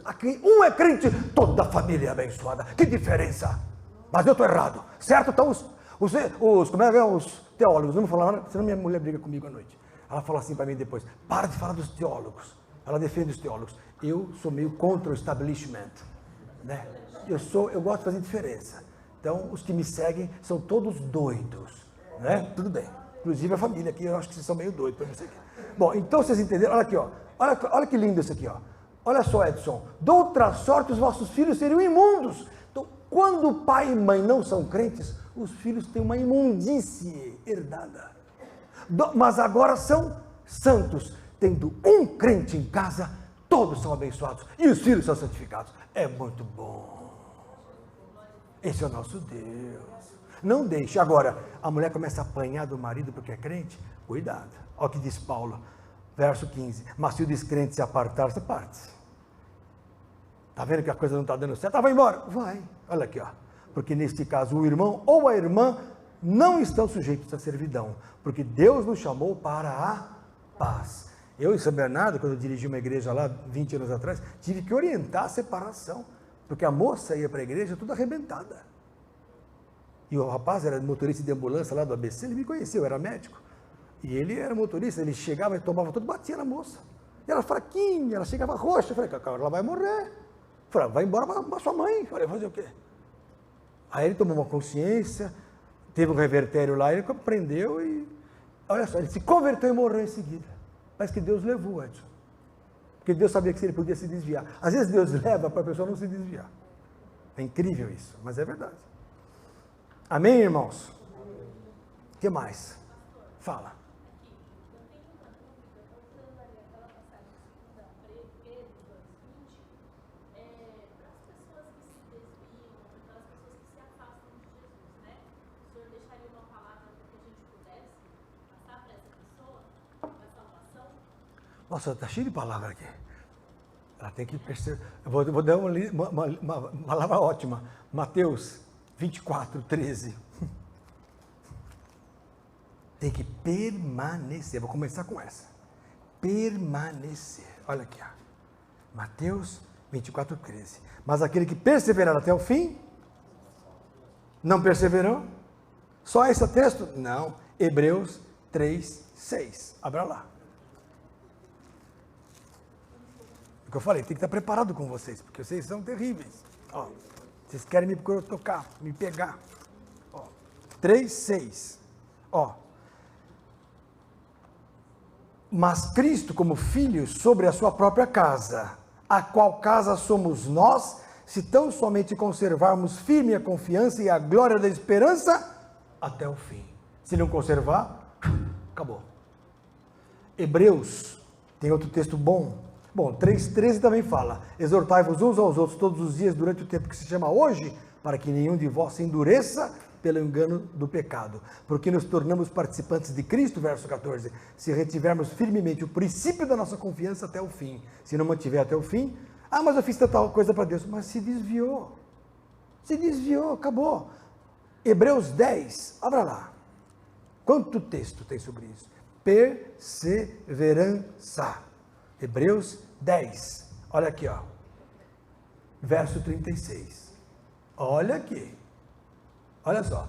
Aqui, um é crente, toda a família é abençoada. Que diferença! Mas eu estou errado, certo? Então os teólogos, não me falaram, senão minha mulher briga comigo à noite. Ela falou assim para mim depois, para de falar dos teólogos. Ela defende os teólogos. Eu sou meio contra o establishment. Né? Eu gosto de fazer diferença. Então, os que me seguem são todos doidos. Né? Tudo bem. Inclusive a família aqui, eu acho que vocês são meio doidos para me seguir. Bom, então vocês entenderam? Olha aqui, ó. Olha que lindo isso aqui, ó. Olha só, Edson. De outra sorte, os vossos filhos seriam imundos. Então, quando o pai e mãe não são crentes, os filhos têm uma imundície herdada. Mas agora são santos. Tendo um crente em casa, todos são abençoados. E os filhos são santificados. É muito bom. Esse é o nosso Deus. Não deixe. Agora, a mulher começa a apanhar do marido porque é crente. Cuidado. Olha o que diz Paulo, verso 15. Mas se o descrente se apartar, você parte. Está vendo que a coisa não está dando certo? Vai embora. Vai. Olha aqui, ó. Porque neste caso o irmão ou a irmã não estão sujeitos à servidão, porque Deus nos chamou para a paz. Eu em São Bernardo, quando eu dirigi uma igreja lá 20 anos atrás, tive que orientar a separação, porque a moça ia para a igreja toda arrebentada. E o rapaz era motorista de ambulância lá do ABC, ele me conheceu, eu era médico. E ele era motorista, ele chegava e tomava tudo, batia na moça. E ela fraquinha, ela chegava roxa. Eu falei, ela vai morrer. Eu falei, vai embora para sua mãe. Eu falei, fazer o quê? Aí ele tomou uma consciência, teve um revertério lá, ele compreendeu e, olha só, ele se converteu e morreu em seguida. Parece que Deus levou, Edson. Porque Deus sabia que ele podia se desviar. Às vezes Deus leva para a pessoa não se desviar. É incrível isso, mas é verdade. Amém, irmãos? O que mais? Fala. Nossa, está cheio de palavra aqui. Ela tem que perceber. Eu vou dar uma palavra ótima. Mateus 24, 13. Tem que permanecer. Vou começar com essa. Permanecer. Olha aqui. Ó. Mateus 24, 13. Mas aquele que perseverar até o fim, não perseverou? Só esse texto? Não. Hebreus 3, 6. Abra lá. O que eu falei, tem que estar preparado com vocês, porque vocês são terríveis. Ó, vocês querem me tocar, me pegar. Ó, 3, 6. Ó. Mas Cristo como filho sobre a sua própria casa, a qual casa somos nós, se tão somente conservarmos firme a confiança e a glória da esperança até o fim. Se não conservar, acabou. Hebreus, tem outro texto bom. Bom, 3,13 também fala, exortai-vos uns aos outros todos os dias durante o tempo que se chama hoje, para que nenhum de vós se endureça pelo engano do pecado, porque nos tornamos participantes de Cristo, verso 14, se retivermos firmemente o princípio da nossa confiança até o fim. Se não mantiver até o fim, mas eu fiz tanta coisa para Deus, mas se desviou, acabou. Hebreus 10, abra lá, quanto texto tem sobre isso? Perseverança. Hebreus 10, olha aqui, ó, verso 36, olha aqui, olha só,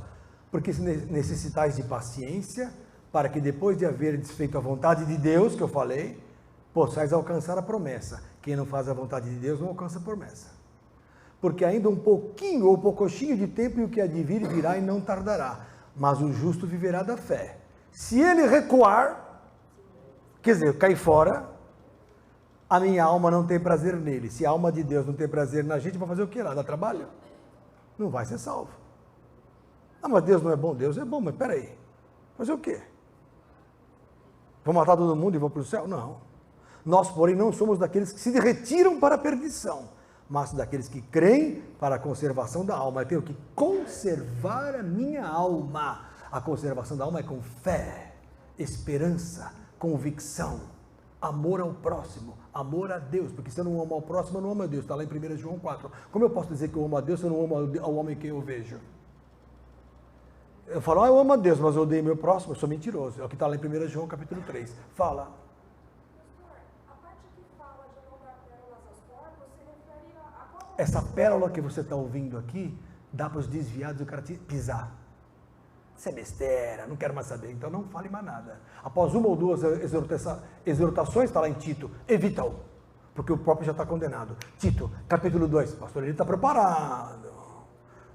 porque se necessitais de paciência, para que depois de haver desfeito a vontade de Deus, que eu falei, possais alcançar a promessa. Quem não faz a vontade de Deus não alcança a promessa, porque ainda um pouquinho ou poucochinho de tempo e o que há de vir virá e não tardará, mas o justo viverá da fé. Se ele recuar, quer dizer, cair fora, a minha alma não tem prazer nele. Se a alma de Deus não tem prazer na gente, vai fazer o que lá? Dá trabalho? Não vai ser salvo. Mas Deus não é bom? Deus é bom, mas peraí. Fazer o quê? Vou matar todo mundo e vou para o céu? Não. Nós, porém, não somos daqueles que se retiram para a perdição, mas daqueles que creem para a conservação da alma. Eu tenho que conservar a minha alma. A conservação da alma é com fé, esperança, convicção, amor ao próximo, amor a Deus, porque se eu não amo ao próximo, eu não amo a Deus, está lá em 1 João 4. Como eu posso dizer que eu amo a Deus se eu não amo ao homem que eu vejo? Eu falo, eu amo a Deus, mas eu odeio meu próximo, eu sou mentiroso. É o que está lá em 1 João capítulo 3. Fala. A parte que fala de não dar pérolas aos porcos se refere a qual? Essa pérola que você está ouvindo aqui, dá para os desviados e o cara pisar. Isso é besteira, não quero mais saber, então não fale mais nada. Após uma ou duas exortações, está lá em Tito, evita-o, porque o próprio já está condenado. Tito, capítulo 2, pastor, ele está preparado,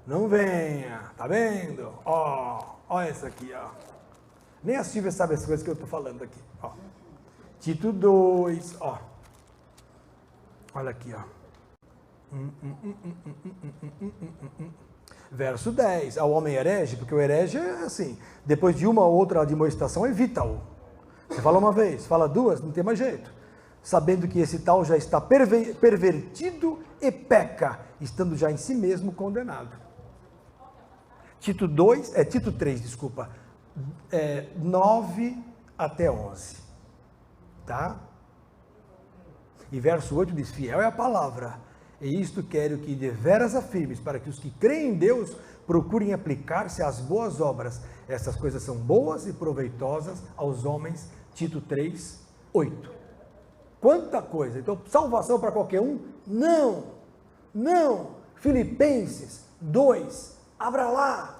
não venha, tá vendo? Ó essa aqui, ó. Nem a Silvia sabe as coisas que eu estou falando aqui, ó. Tito 2, ó. Olha aqui, ó. Verso 10, ao homem herege, porque o herege é assim, depois de uma ou outra admoestação, evita-o. Você fala uma vez, fala duas, não tem mais jeito. Sabendo que esse tal já está pervertido e peca, estando já em si mesmo condenado. Tito 3, desculpa, 9 até 11, tá? E verso 8 diz, fiel é a palavra, E isto quero que deveras afirmes, para que os que creem em Deus procurem aplicar-se às boas obras. Essas coisas são boas e proveitosas aos homens. Tito 3, 8. Quanta coisa! Então, salvação para qualquer um? Não! Não! Filipenses 2, abra lá.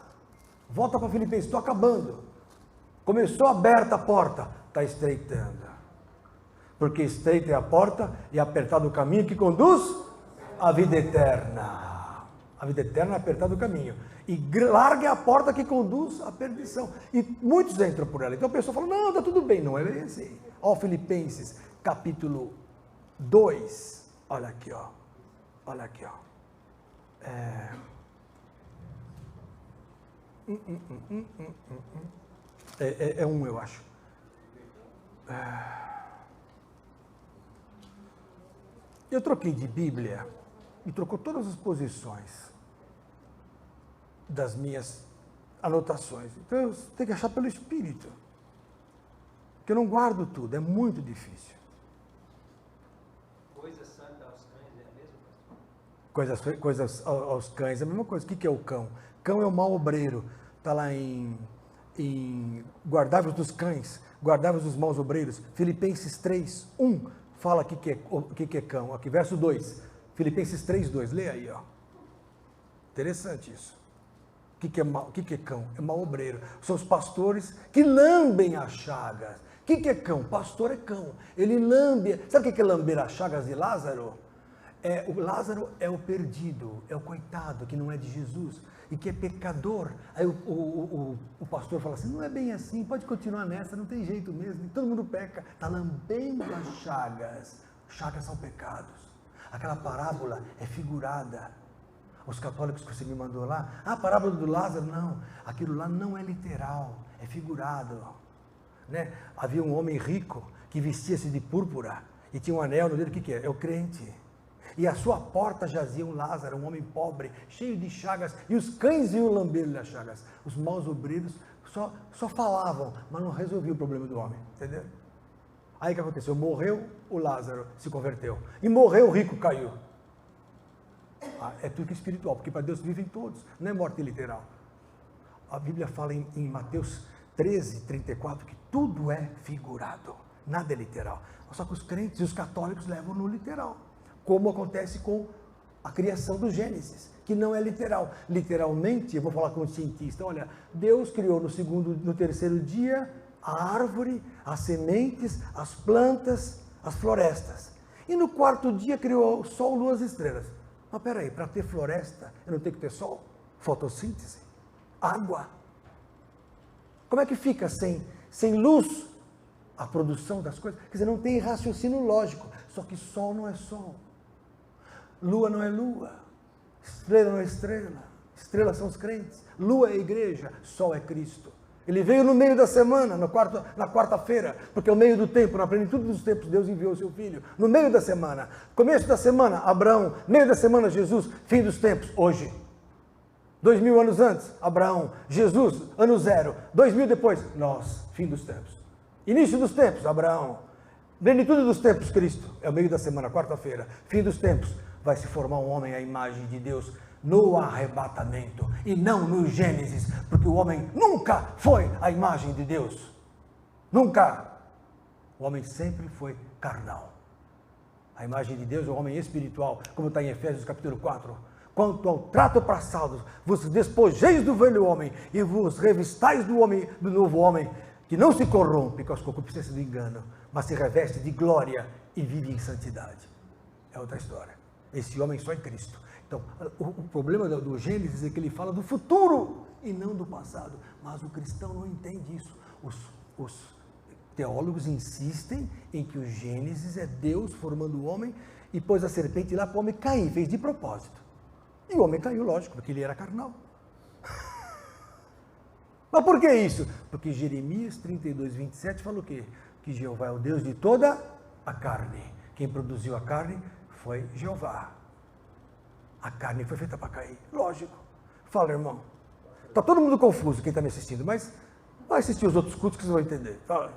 Volta para Filipenses, estou acabando. Começou aberta a porta, está estreitando. Porque estreita é a porta e apertado o caminho que conduz à vida eterna. A vida eterna é apertado o caminho. E larga é a porta que conduz à perdição. E muitos entram por ela. Então a pessoa fala, não, está tudo bem. Não é bem assim. Ó, Filipenses, capítulo 2. Olha aqui, ó. Olha aqui, ó. É um, eu acho. Eu troquei de Bíblia e trocou todas as posições das minhas anotações. Então eu tenho que achar pelo Espírito. Porque eu não guardo tudo, é muito difícil. Coisa santa aos cães é a mesma coisa? Coisas aos cães, é a mesma coisa. O que é o cão? Cão é o mau obreiro. Está lá em guardai-vos dos cães, guardai-vos dos maus obreiros. Filipenses 3, 1, fala o que é cão. Aqui, verso 2. Filipenses 3, 2. Lê aí, ó. Interessante isso. O que é cão? É mau obreiro. São os pastores que lambem as chagas. O que é cão? Pastor é cão. Ele lambe. Sabe o que é lamber as chagas de Lázaro? O Lázaro é o perdido, é o coitado que não é de Jesus e que é pecador. Aí o pastor fala assim, não é bem assim, pode continuar nessa, não tem jeito mesmo, todo mundo peca. Está lambendo as chagas. Chagas são pecados. Aquela parábola é figurada. Os católicos que você me mandou lá, a parábola do Lázaro, não, aquilo lá não é literal, é figurado, né? Havia um homem rico que vestia-se de púrpura e tinha um anel no dedo. O que é? É o crente. E à sua porta jazia um Lázaro, um homem pobre, cheio de chagas, e os cães iam lamber-lhe as chagas. Os maus obreiros só falavam, mas não resolviam o problema do homem, entendeu? Aí o que aconteceu? Morreu o Lázaro, se converteu, e morreu o rico, caiu. É tudo que é espiritual, porque para Deus vivem todos, não é morte literal. A Bíblia fala em Mateus 13, 34, que tudo é figurado, nada é literal. Só que os crentes e os católicos levam no literal, como acontece com a criação do Gênesis, que não é literal. Literalmente, eu vou falar com um cientista, olha, Deus criou no terceiro dia a árvore, as sementes, as plantas, as florestas. E no quarto dia criou o sol, lua, as estrelas. Mas peraí, para ter floresta, eu não tenho que ter sol? Fotossíntese? Água? Como é que fica sem luz a produção das coisas? Quer dizer, não tem raciocínio lógico. Só que sol não é sol. Lua não é lua. Estrela não é estrela. Estrelas são os crentes. Lua é a igreja. Sol é Cristo. Ele veio no meio da semana, na quarta-feira, porque é o meio do tempo, na plenitude dos tempos, Deus enviou o seu Filho. No meio da semana, começo da semana, Abraão, meio da semana, Jesus, fim dos tempos, hoje. 2000 anos antes, Abraão, Jesus, ano zero. 2000 depois, nós, fim dos tempos. Início dos tempos, Abraão. Plenitude dos tempos, Cristo. É o meio da semana, quarta-feira. Fim dos tempos, vai se formar um homem à imagem de Deus, no arrebatamento, e não no Gênesis, porque o homem nunca foi a imagem de Deus. Nunca. O homem sempre foi carnal. A imagem de Deus é o homem espiritual, como está em Efésios capítulo 4. Quanto ao trato passado, vos despojeis do velho homem e vos revistais do novo homem, que não se corrompe com as concupiscências do engano, mas se reveste de glória e vive em santidade. É outra história. Esse homem só em Cristo. Então, o problema do Gênesis é que ele fala do futuro e não do passado. Mas o cristão não entende isso. Os teólogos insistem em que o Gênesis é Deus formando o homem e pôs a serpente lá para o homem cair, fez de propósito. E o homem caiu, lógico, porque ele era carnal. Mas por que isso? Porque Jeremias 32, 27 fala o quê? Que Jeová é o Deus de toda a carne. Quem produziu a carne foi Jeová. A carne foi feita para cair. Lógico. Fala, irmão. Está todo mundo confuso, quem está me assistindo, mas vai assistir os outros cultos que vocês vão entender. Fala.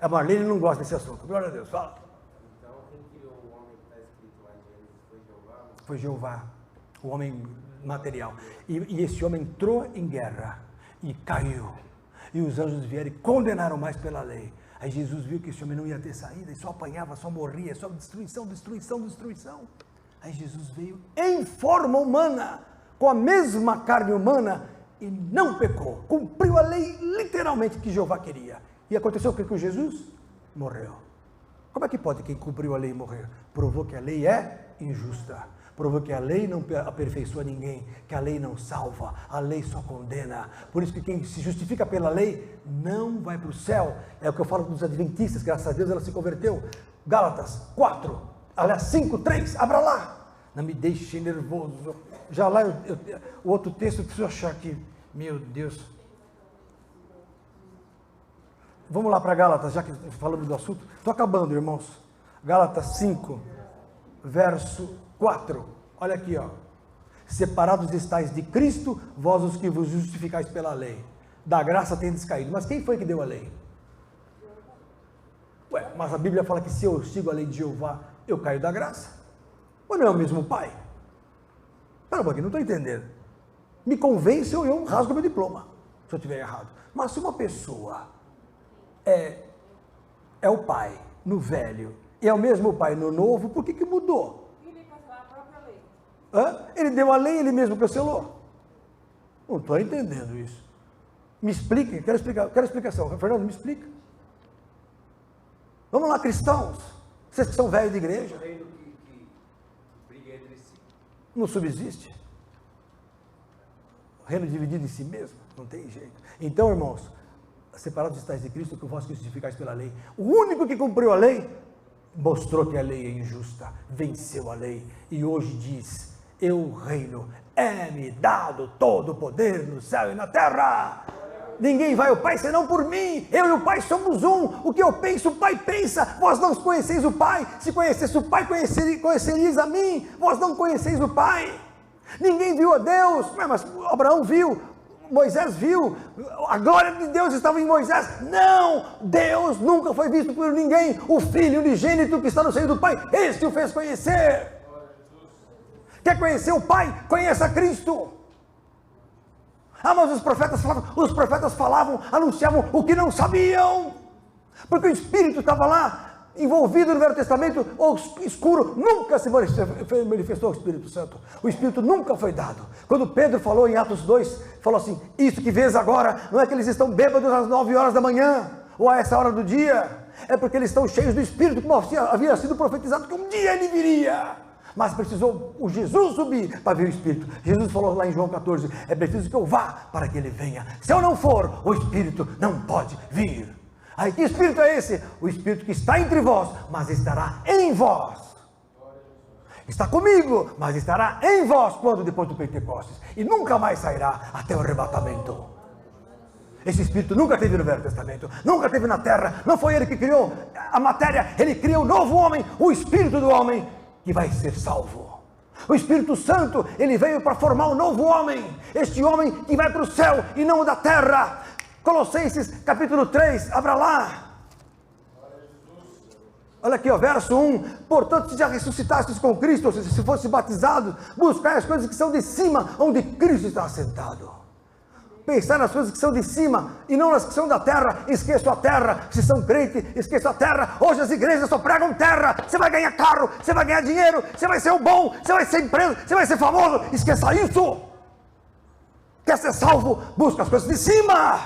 A Marlene não gosta desse assunto. Glória a Deus. Fala. Então, quem criou o homem que está escrito lá em Gênesis Foi Jeová, o homem material. E esse homem entrou em guerra e caiu. E os anjos vieram e condenaram mais pela lei. Aí Jesus viu que esse homem não ia ter saída, e só apanhava, só morria, só destruição, destruição, destruição. Aí Jesus veio em forma humana, com a mesma carne humana, e não pecou. Cumpriu a lei literalmente que Jeová queria. E aconteceu o que com Jesus? Morreu. Como é que pode quem cumpriu a lei morrer? Provou que a lei é injusta. Provou que a lei não aperfeiçoa ninguém, que a lei não salva, a lei só condena. Por isso que quem se justifica pela lei não vai para o céu. É o que eu falo dos adventistas, graças a Deus ela se converteu. Gálatas 4, aliás 5, 3, abra lá. Não me deixe nervoso. Já lá, o outro texto eu preciso achar aqui. Meu Deus. Vamos lá para Gálatas, já que falamos do assunto. Estou acabando, irmãos. Gálatas 5, verso 4, olha aqui, ó. Separados estáis de Cristo, vós os que vos justificais pela lei. Da graça tendes caído. Mas quem foi que deu a lei? Ué, mas a Bíblia fala que se eu sigo a lei de Jeová, eu caio da graça. Mas não é o mesmo Pai? Espera um pouquinho, não estou entendendo. Me convence ou eu rasgo meu diploma, se eu estiver errado. Mas se uma pessoa é o Pai no velho e é o mesmo Pai no novo, por que mudou? Ele deu a lei, ele mesmo cancelou. Não estou entendendo isso. Me explique, quero explicação. Fernando, me explica. Vamos lá, cristãos. Vocês que são velhos de igreja. Reino que briga entre si. Não subsiste. Reino dividido em si mesmo. Não tem jeito. Então, irmãos, separados estáis de Cristo, que vós que justificais pela lei. O único que cumpriu a lei, mostrou que a lei é injusta, venceu a lei. E hoje diz: eu reino, é-me dado todo o poder no céu e na terra. Ninguém vai ao Pai senão por mim. Eu e o Pai somos um. O que eu penso, o Pai pensa. Vós não conheceis o Pai. Se conhecesse o Pai, conheceríeis a mim. Vós não conheceis o Pai. Ninguém viu a Deus. Mas Abraão viu, Moisés viu, a glória de Deus estava em Moisés. Não, Deus nunca foi visto por ninguém. O Filho unigênito que está no seio do Pai, este o fez conhecer. Quer conhecer o Pai? Conheça Cristo. Ah, mas os profetas falavam, anunciavam o que não sabiam, porque o Espírito estava lá, envolvido no Velho Testamento, ou escuro, nunca se manifestou o Espírito Santo. O Espírito nunca foi dado. Quando Pedro falou em Atos 2, falou assim: isso que vês agora, não é que eles estão bêbados às 9 horas da manhã, ou a essa hora do dia, é porque eles estão cheios do Espírito, como havia sido profetizado que um dia ele viria. Mas precisou o Jesus subir para ver o Espírito. Jesus falou lá em João 14, é preciso que eu vá para que ele venha. Se eu não for, o Espírito não pode vir. Aí que Espírito é esse? O Espírito que está entre vós, mas estará em vós. Está comigo, mas estará em vós quando depois do Pentecostes. E nunca mais sairá até o arrebatamento. Esse Espírito nunca teve no Velho Testamento, nunca teve na terra. Não foi ele que criou a matéria, ele criou o novo homem, o Espírito do homem, que vai ser salvo. O Espírito Santo, ele veio para formar um novo homem, este homem que vai para o céu e não da terra. Colossenses capítulo 3, abra lá. Olha aqui, ó, verso 1, portanto, se já ressuscitastes com Cristo, ou seja, se fosse batizado, buscai as coisas que são de cima, onde Cristo está assentado. Pensar nas coisas que são de cima e não nas que são da terra. Esqueça a terra. Se são crentes, esqueça a terra. Hoje as igrejas só pregam terra. Você vai ganhar carro, você vai ganhar dinheiro, você vai ser o bom, você vai ser empresa, você vai ser famoso. Esqueça isso. Quer ser salvo? Busca as coisas de cima.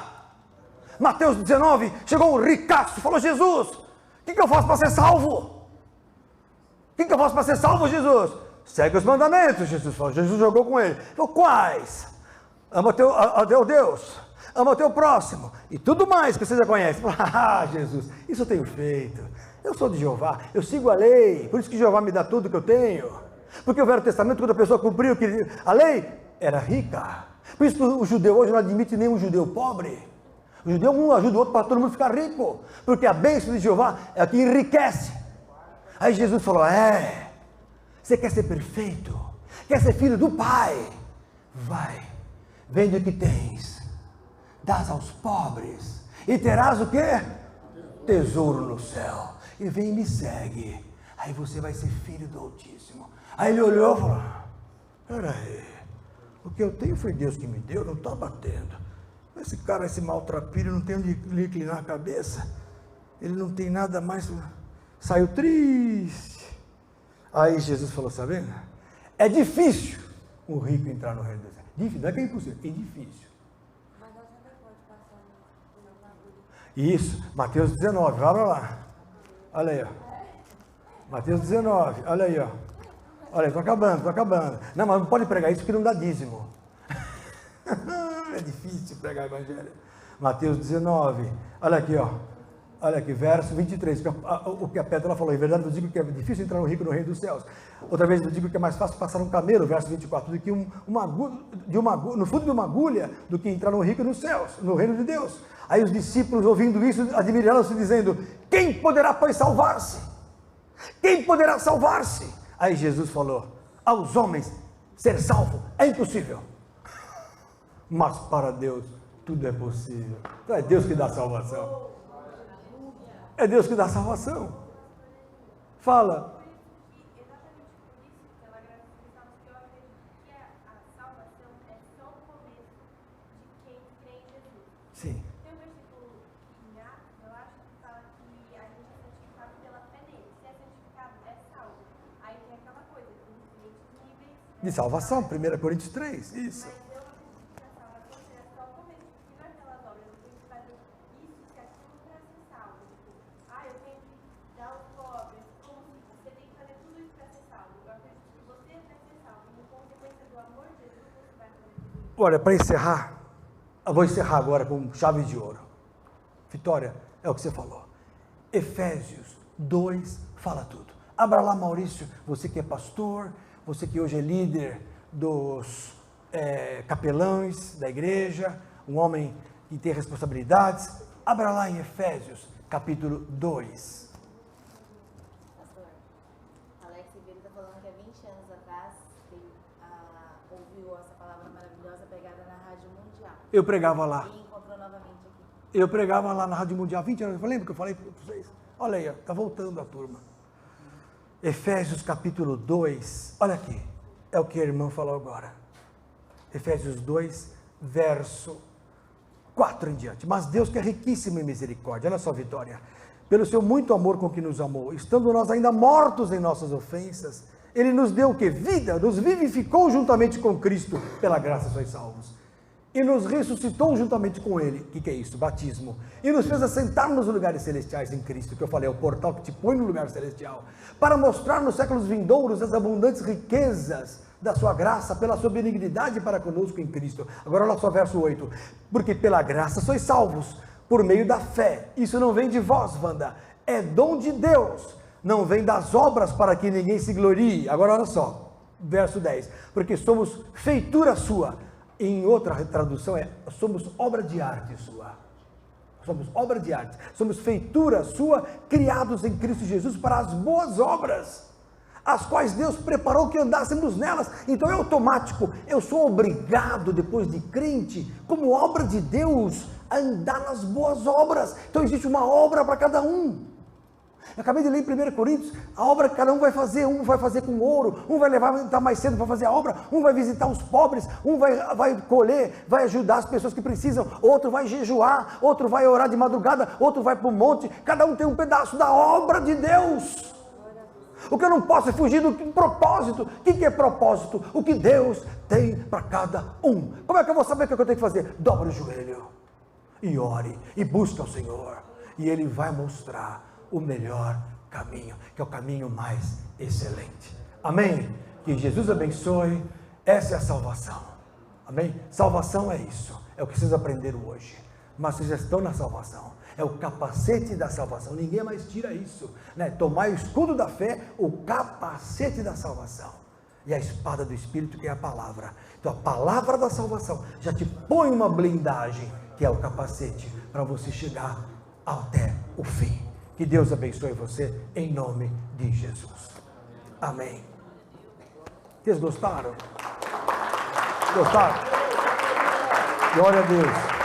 Mateus 19, chegou um ricaço, falou: Jesus, o que eu faço para ser salvo? O que eu faço para ser salvo, Jesus? Segue os mandamentos, Jesus falou. Jesus jogou com ele. Falou: quais? Ama o teu Deus, ama o teu próximo, e tudo mais que você já conhece. Ah, Jesus, isso eu tenho feito. Eu sou de Jeová, eu sigo a lei, por isso que Jeová me dá tudo que eu tenho. Porque o Velho Testamento, quando a pessoa cumpriu a lei, era rica. Por isso que o judeu hoje não admite nenhum judeu pobre. O judeu um ajuda o outro para todo mundo ficar rico, porque a bênção de Jeová é a que enriquece. Aí Jesus falou: você quer ser perfeito? Quer ser filho do Pai? Vai. Vende o que tens, dás aos pobres, e terás o quê? Tesouro no céu. E vem e me segue. aí você vai ser filho do Altíssimo. Aí ele olhou e falou, peraí, o que eu tenho foi Deus que me deu, não está batendo. Esse cara, esse maltrapilho, não tem onde lhe inclinar a cabeça, ele não tem nada mais, saiu triste. Aí Jesus falou, sabe, é difícil um rico entrar no reino dos céus. Difícil, não é que é impossível, é difícil. Mas nós também pode passar no Isso, Mateus 19, abra lá. Olha aí, ó. Mateus 19, olha aí, ó. Olha, estou acabando. Não, mas não pode pregar isso porque não dá dízimo. É difícil pregar o evangelho. Mateus 19, olha aqui, ó. Olha aqui, verso 23, o que a Pétala falou, em verdade eu digo que é difícil entrar no rico no reino dos céus. Outra vez eu digo que é mais fácil passar um camelo, verso 24, do que no fundo de uma agulha, do que entrar no rico nos céus, no reino de Deus. Aí os discípulos, ouvindo isso, admiraram-se, dizendo, quem poderá, pois, salvar-se? Quem poderá salvar-se? Aí Jesus falou, aos homens ser salvo é impossível, mas para Deus tudo é possível. Então é Deus que dá salvação. É Deus que dá salvação. Fala. Exatamente por isso, pela graça de Deus, que eu acredito que a salvação é só o começo de quem crê em Jesus. Sim. Tem um versículo em Atos, eu acho, que fala que a gente é santificado pela fé nele. Se é santificado, é salvo. Aí tem aquela coisa, tem diferentes níveis De salvação, 1 Coríntios 3, isso. Mas eu acredito que a salvação seja só o começo, porque não é pelas obras, eu tenho que fazer isso, que aquilo para ser salvo. Eu tenho que dar aos pobres, como se você tem que fazer tudo isso para ser salvo. Eu acredito que você vai ser salvo, e em consequência do amor de Jesus, você vai fazer tudo isso. Olha, para encerrar, eu vou encerrar agora com chave de ouro. Vitória, é o que você falou. Efésios 2 fala tudo. Abra lá, Maurício, você que é pastor, você que hoje é líder dos capelães da igreja, um homem que tem responsabilidades. Abra lá em Efésios, capítulo 2. Pastor, Alex Ribeiro está falando que há 20 anos atrás ele ouviu essa palavra maravilhosa pregada na Rádio Mundial. Eu pregava lá. E encontrou novamente aqui. Eu pregava lá na Rádio Mundial há 20 anos. Lembra que eu falei para vocês? Olha aí, está voltando a turma. Efésios capítulo 2, olha aqui, é o que a irmã falou agora. Efésios 2, verso 4 em diante. Mas Deus que é riquíssimo em misericórdia, olha só, Vitória, pelo seu muito amor com que nos amou, estando nós ainda mortos em nossas ofensas, Ele nos deu o que? Vida, nos vivificou juntamente com Cristo, pela graça sois salvos. E nos ressuscitou juntamente com Ele. O que é isso? Batismo. E nos fez assentar nos lugares celestiais em Cristo, que eu falei, é o portal que te põe no lugar celestial, para mostrar nos séculos vindouros as abundantes riquezas da sua graça, pela sua benignidade para conosco em Cristo. Agora olha só verso 8. Porque pela graça sois salvos, por meio da fé. Isso não vem de vós, Wanda, é dom de Deus. Não vem das obras para que ninguém se glorie. Agora olha só, verso 10. Porque somos feitura sua. Em outra tradução somos obra de arte sua. Somos obra de arte. Somos feitura sua, criados em Cristo Jesus para as boas obras, as quais Deus preparou que andássemos nelas. Então é automático. Eu sou obrigado, depois de crente, como obra de Deus, a andar nas boas obras. Então existe uma obra para cada um. Eu acabei de ler em 1 Coríntios, a obra que cada um vai fazer com ouro, um vai levar mais cedo para fazer a obra, um vai visitar os pobres, um vai colher, vai ajudar as pessoas que precisam, outro vai jejuar, outro vai orar de madrugada, outro vai para o monte, cada um tem um pedaço da obra de Deus. O que eu não posso é fugir do propósito. O que é propósito? O que Deus tem para cada um. Como é que eu vou saber o que eu tenho que fazer? Dobre o joelho e ore e busque ao Senhor, e Ele vai mostrar o melhor caminho, que é o caminho mais excelente. Amém? Que Jesus abençoe. Essa é a salvação. Amém? Salvação é isso. É o que vocês aprenderam hoje. Mas vocês já estão na salvação. É o capacete da salvação. Ninguém mais tira isso, né? Tomar o escudo da fé, o capacete da salvação. E a espada do Espírito, que é a palavra. Então a palavra da salvação já te põe uma blindagem, que é o capacete, para você chegar até o fim. Que Deus abençoe você, em nome de Jesus. Amém. Vocês gostaram? Gostaram? Glória a Deus.